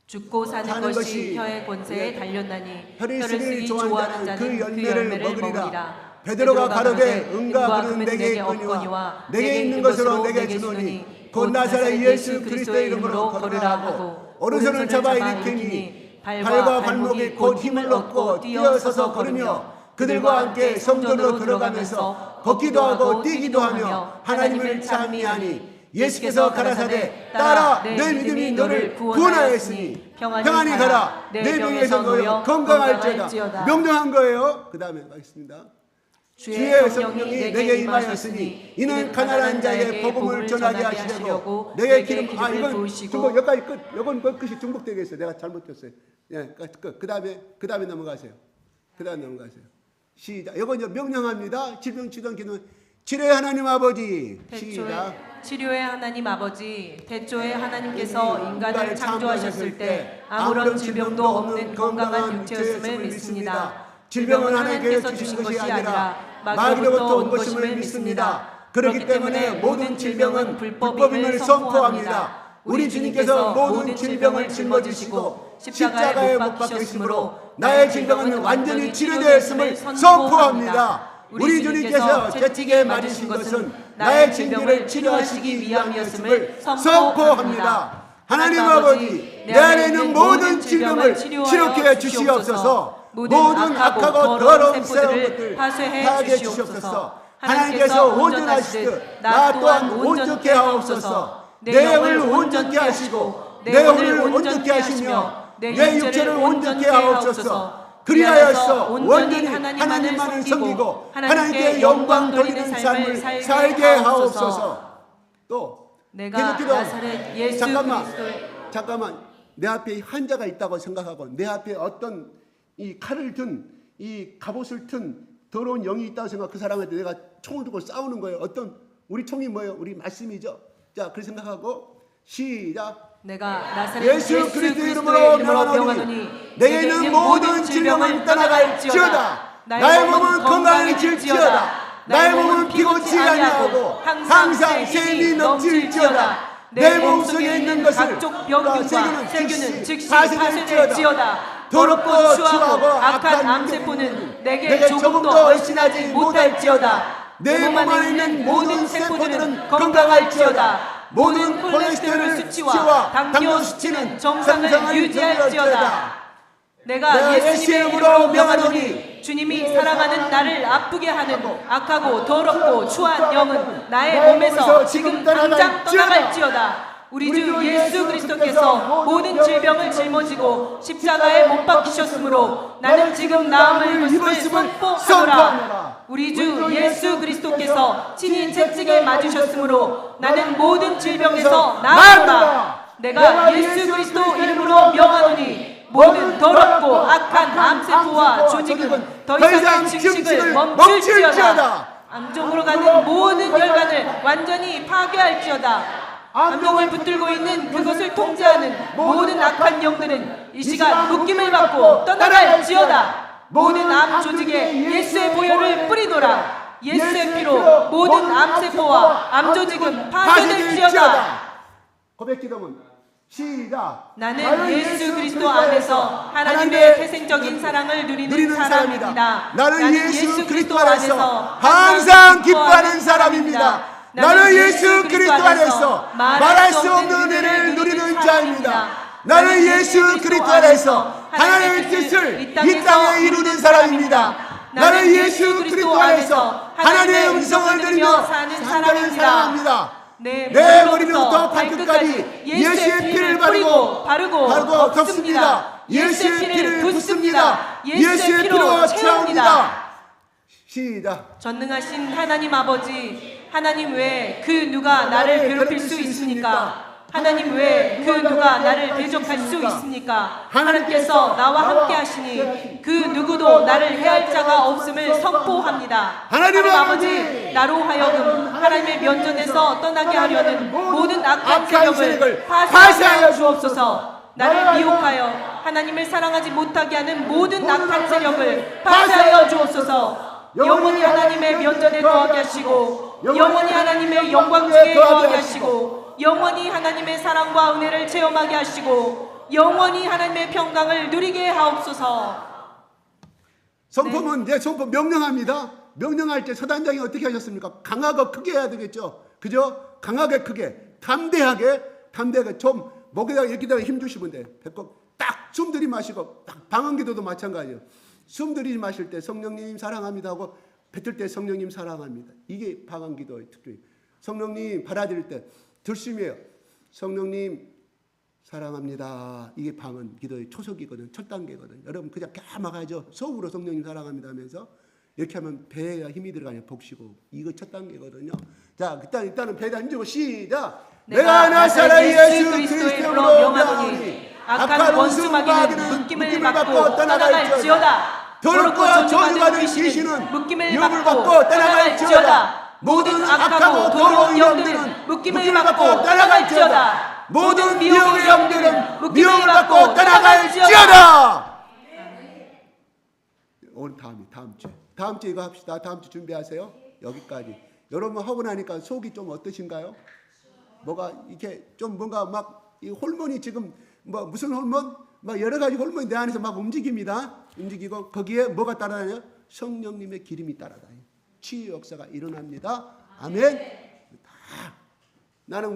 죽고 사는 것이 혀의 권세에 달렸나니 혀를 쓰기 좋아하는 자는 그 열매를 먹으리라. 베드로가 가로되 은과 금은 내게 없거니와 내게 있는 것으로 내게 주노니 곧 나사렛 예수 그리스도의 이름으로 걸으라 하고 오른손을 잡아 일으키니 발과 발목이 곧 힘을 얻고 뛰어서서 걸으며 그들과 함께 성전으로 들어가면서 걷기도 하고 뛰기도 하며 하나님을 찬미하니 예수께서 가라사대 따라 내 믿음이 너를 구원하였으니 평안히 가라 내 병에서 놓여 건강할지어다. 명령한 거예요. 그 다음에 가겠습니다. 주의 성령이 내게 임하였으니 이는 가난한 자에게 복음을 전하게 하시려고 내게 기름 이건 중복 여기까지 끝. 이건 끝이 중복되겠어요. 내가 잘못했어요. 예, 끝. 그 다음에 넘어가세요. 시작. 이건 명령합니다. 질병 치던 기는 치료의 하나님 아버지. 시작. 치료의 하나님 아버지, 태초에 하나님께서 인간을 창조하셨을 때 아무런 질병도 없는 건강한 육체였음을 믿습니다. 질병은 하나님께서 주신 것이 아니라 마귀로부터 온 것임을 믿습니다. 그렇기 때문에 모든 질병은 불법임을 선포합니다. 우리 주님께서 모든 질병을 짊어지시고 십자가에 못 박히심으로 나의 질병은 완전히 치료되었음을 선포합니다. 우리 주님께서 채찍에 맞으신 것은 나의 질병을 치료하시기 위함이었음을 선포합니다. 하나님 아버지, 내 안에 있는 모든 질병을 치료해 주시옵소서. 모든 악하고 더러운 것들 파괴해 주시옵소서. 하나님께서 온전하시듯 나 또한 온전케 하옵소서. 내 영을 온전케 하시고 내 혼을 온전케 하시며 내 육체를 온전케 하옵소서. 그리하여서 온전히 하나님만을 섬기고 하나님께 영광 돌리는 삶을 살게 하옵소서. 또 내가 나사렛 예수 그리스도의 잠깐만 내 앞에 환자가 있다고 생각하고 내 앞에 어떤 이 칼을 든 이 갑옷을 든 더러운 영이 있다고 생각 그 사람한테 내가 총을 들고 싸우는 거예요. 어떤 우리 총이 뭐예요? 우리 말씀이죠. 자, 그렇게 생각하고 시작. 내가 나사렛 예수 그리스도의 이름으로 명하노니 내게 있는 모든 질병을 떠나갈지어다. 나의 몸은 건강해질지어다. 나의 몸은 피곤치 아니하고 항상 새 힘이 넘칠지어다. 내 몸속에 있는 것을 각종 병균과 세균은 즉시 파쇄될지어다. 더럽고 추하고 악한 암세포는 내게 조금도 얼씬하지 못할지어다. 내 몸 안에 있는 모든 세포들은 건강할지어다. 모든 콜레스테롤 수치와 당뇨 수치는 정상을 유지할지어다. 내가 예수님의 이름으로 명하노니 주님이 사랑하는 나를 아프게 하는 악하고 더럽고 추한 영은 나의 몸에서 지금 당장 떠나갈지어다. 우리 주 예수 그리스도께서 모든 질병을 짊어지고 십자가에 못 박히셨으므로 나는 지금 나음을 입었음을 선포하노라. 우리 주 예수 그리스도께서 친히 채찍에 맞으셨으므로 나는 모든 질병에서 나았노라. 내가 예수 그리스도 이름으로 명하노니 모든 더럽고 악한 암세포와 조직은 더 이상의 증식을 멈출지어다. 암종으로 가는 모든 혈관을 완전히 파괴할지어다. 암종을 붙들고 있는 그것을 통제하는 모든 악한 영들은 이 시간 묶임을 받고 떠나갈지어다. 모든 암 조직에 예수의 보혈을 뿌리노라. 예수의 피로 모든 암세포와 암조직은 파괴될지어다. 고백 기도문 시작. 나는 예수 그리스도 안에서 하나님의 태생적인 사랑을 누리는 사람입니다. 나는 예수 그리스도 안에서 항상 기뻐하는 사람입니다. 나는 예수 그리스도 안에서 말할 수 없는 은혜를 누리는 자입니다. 나는 예수 그리스도 안에서 하나님의 뜻을 이 땅에 이루는 사람입니다. 나는 예수 그리스도 안에서 하나님의 음성을 들으며 사는 사람입니다. 내 머리부터 발끝까지 예수의 피를 바르고 덮습니다. 예수의 피를 붓습니다. 예수의 피로 채웁니다. 시작. 전능하신 하나님 아버지, 하나님 외에 그 누가 나를 괴롭힐 수 있습니까? 하나님 외에 그 누가 나를 대적할 수 있습니까? 하나님께서 나와 함께 하시니 그 누구도 나를 해할 자가 없음을 선포합니다. 하나님 아버지, 나로 하여금 하나님의 면전에서 떠나게 하려는 모든 악한 세력을 파쇄하여 주옵소서. 나를 미혹하여 하나님을 사랑하지 못하게 하는 모든 악한 세력을 파쇄하여 주옵소서. 영원히 하나님의 면전에 거하게 하시고 영원히 하나님의 영광 중에 거하게 하시고 영원히 하나님의 사랑과 은혜를 체험하게 하시고 영원히 하나님의 평강을 누리게 하옵소서. 선포는 내 선포 명령합니다. 명령할 때 서단장이 어떻게 하셨습니까? 강하고 크게 해야 되겠죠. 그죠? 강하게 크게 담대하게 좀 목에다가 이렇게다가 힘 주시면 돼요. 배꼽 딱 숨 들이마시고 딱 방언기도도 마찬가지예요. 숨 들이마실 때 성령님 사랑합니다 하고 뱉을 때 성령님 사랑합니다. 이게 방언기도의 특징이에요. 성령님 받아들일 때 들숨이에요. 성령님 사랑합니다. 이게 방언기도의 초석이거든. 첫 단계거든. 여러분 그냥 까막하죠. 속으로 성령님 사랑합니다 하면서 이렇게 하면 배에 힘이 들어가냐 복시고 이거 첫 단계거든요. 자 일단은 배에다 힘주고 시작. 내가 나사렛 예수 그리스도의 이름으로 명하노니 악한 원수 마귀는 묶임을 받고 떠나갈지어다. 더럽고 저주받은 귀신은 묶임을 받고 떠나갈지어다. 모든 악하고 더러운 영들은 묶임을 받고 떠나갈지어다. 모든 미혹의 영들은 미혹을 받고 떠나갈지어다. 오늘 다음 주 이거 합시다. 다음 주 준비하세요. 여기까지. 여러분 하고 나니까 속이 좀 어떠신가요? 뭐가 이렇게 좀 뭔가 막 이 호르몬이 지금 뭐 무슨 호르몬? 막 여러 가지 호르몬이 내 안에서 막 움직입니다. 움직이고 거기에 뭐가 따라다녀요? 성령님의 기름이 따라다녀요. 치유 역사가 일어납니다. 아멘. 나는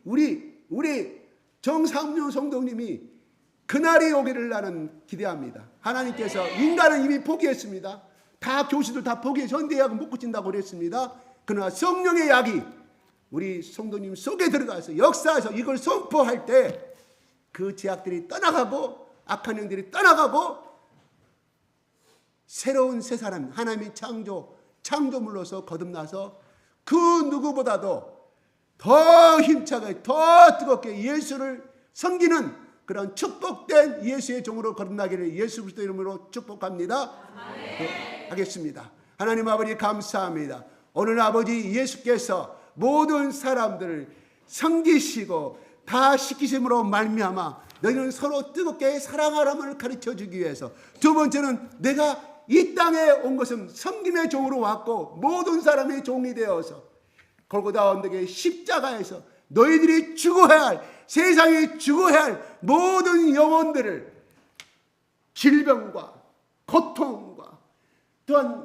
우리 정상윤 성도님이 그날이 오기를 나는 기대합니다. 하나님께서 인간은 이미 포기했습니다. 다 교수들 다 포기해서 현대의학은 못 고친다고 그랬습니다. 그러나 성령의 약이 우리 성도님 속에 들어가서 역사에서 이걸 선포할 때 그 제약들이 떠나가고 악한 영들이 떠나가고 새로운 새 사람 하나님의 창조물로서 거듭나서 그 누구보다도 더 힘차게 더 뜨겁게 예수를 섬기는 그런 축복된 예수의 종으로 거듭나기를 예수 그리스도 이름으로 축복합니다. 하겠습니다. 하나님 아버지 감사합니다. 오늘 아버지 예수께서 모든 사람들을 섬기시고 다 시키심으로 말미암아 너희는 서로 뜨겁게 사랑하람을 가르쳐주기 위해서 두 번째는 내가 이 땅에 온 것은 섬김의 종으로 왔고 모든 사람의 종이 되어서 골고다 언덕의 십자가에서 너희들이 죽어야 할 세상이 죽어야 할 모든 영혼들을 질병과 고통과 또한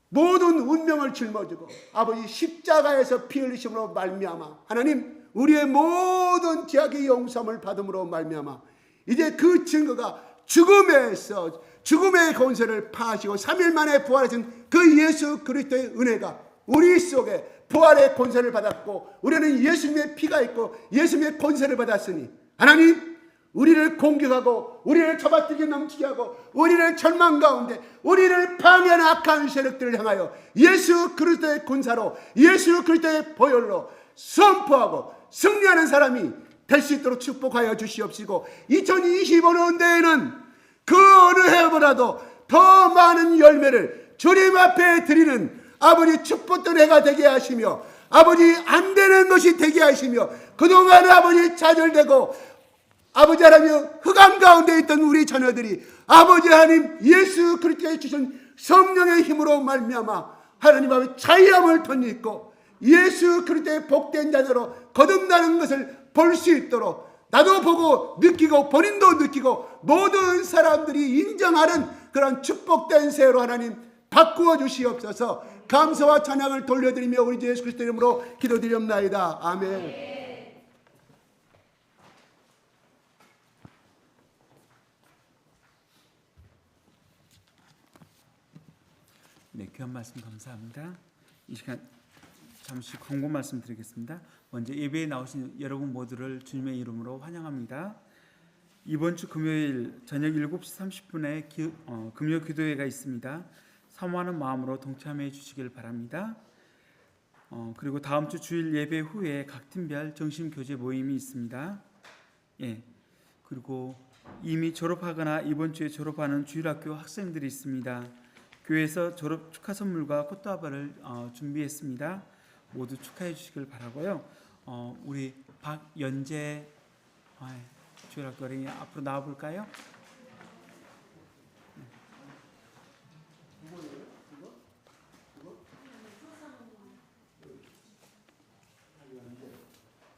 모든 운명을 짊어지고 아버지 십자가에서 피 흘리심으로 말미암아 하나님 우리의 모든 죄악의 용서함을 받음으로 말미암아 이제 그 증거가 죽음의 권세를 파하시고 3일 만에 부활하신 그 예수 그리스도의 은혜가 우리 속에 부활의 권세를 받았고 우리는 예수님의 피가 있고 예수님의 권세를 받았으니 하나님 우리를 공격하고 우리를 잡아뜨게 넘치게 하고 우리를 절망 가운데 우리를 방해하는 악한 세력들을 향하여 예수 그리스도의 군사로 예수 그리스도의 보혈로 선포하고 승리하는 사람이 될 수 있도록 축복하여 주시옵시고 2025년대에는 그 어느 해보다도 더 많은 열매를 주님 앞에 드리는 아버지 축복된 해가 되게 하시며 아버지 안 되는 것이 되게 하시며 그동안 아버지 좌절되고 아버지 하나님 흑암 가운데 있던 우리 자녀들이 아버지 하나님 예수 그리스도에 주신 성령의 힘으로 말미암아 하나님 앞에 자유함을 덧입고 예수 그리스도의 복된 자녀로 거듭나는 것을 볼 수 있도록 나도 보고 느끼고 본인도 느끼고 모든 사람들이 인정하는 그런 축복된 새로 하나님 바꾸어 주시옵소서. 감사와 찬양을 돌려드리며 우리 주 예수 그리스도 이름으로 기도드리옵나이다. 아멘. 네, 귀한 말씀 감사합니다. 이 시간 잠시 광고 말씀 드리겠습니다. 먼저 예배에 나오신 여러분 모두를 주님의 이름으로 환영합니다. 이번 주 금요일 저녁 7시 30분에 금요 기도회가 있습니다. 사모하는 마음으로 동참해 주시길 바랍니다. 그리고 다음 주 주일 예배 후에 각 팀별 정심 교제 모임이 있습니다. 예. 그리고 이미 졸업하거나 이번 주에 졸업하는 주일학교 학생들이 있습니다. 교회에서 졸업 축하 선물과 꽃다발을 준비했습니다. 모두 축하해 주시길 바라고요. 우리 박연재 주일학교 어린이 앞으로 나와 볼까요?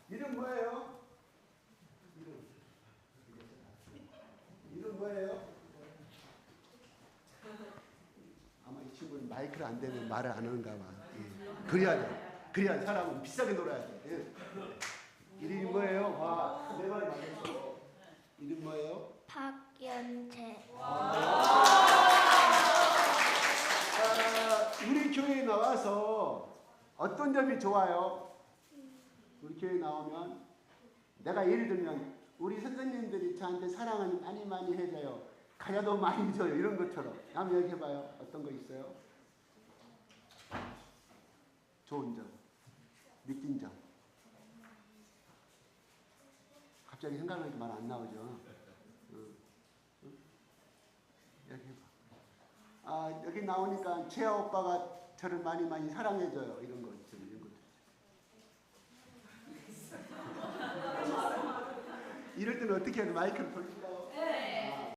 이름 뭐예요? 이름 뭐예요? 아마 이 친구는 마이크를 안 대면 말을 안 하는가 봐. 예. 그래야 돼. 그래야 사람은 비싸게 놀아야 돼. 예. 이름이 뭐예요? 와, 내 말이 맞았어. 이름 뭐예요? 박연재. 우리 교회에 나와서 어떤 점이 좋아요? 우리 교회 나오면 내가 예를 들면 우리 선생님들이 저한테 사랑을 많이 해줘요. 가야도 많이 줘요. 이런 것처럼. 한번 얘기해봐요. 어떤 거 있어요? 좋은 점, 느낀 점. 갑자기 생각나니까 말 안 나오죠. 얘기해봐. 여기 나오니까 채아 오빠가 저를 많이 사랑해줘요. 이런 거 있죠. 이런 것도. 이럴 때는 어떻게 해야 돼? 마이크를 돌릴까요?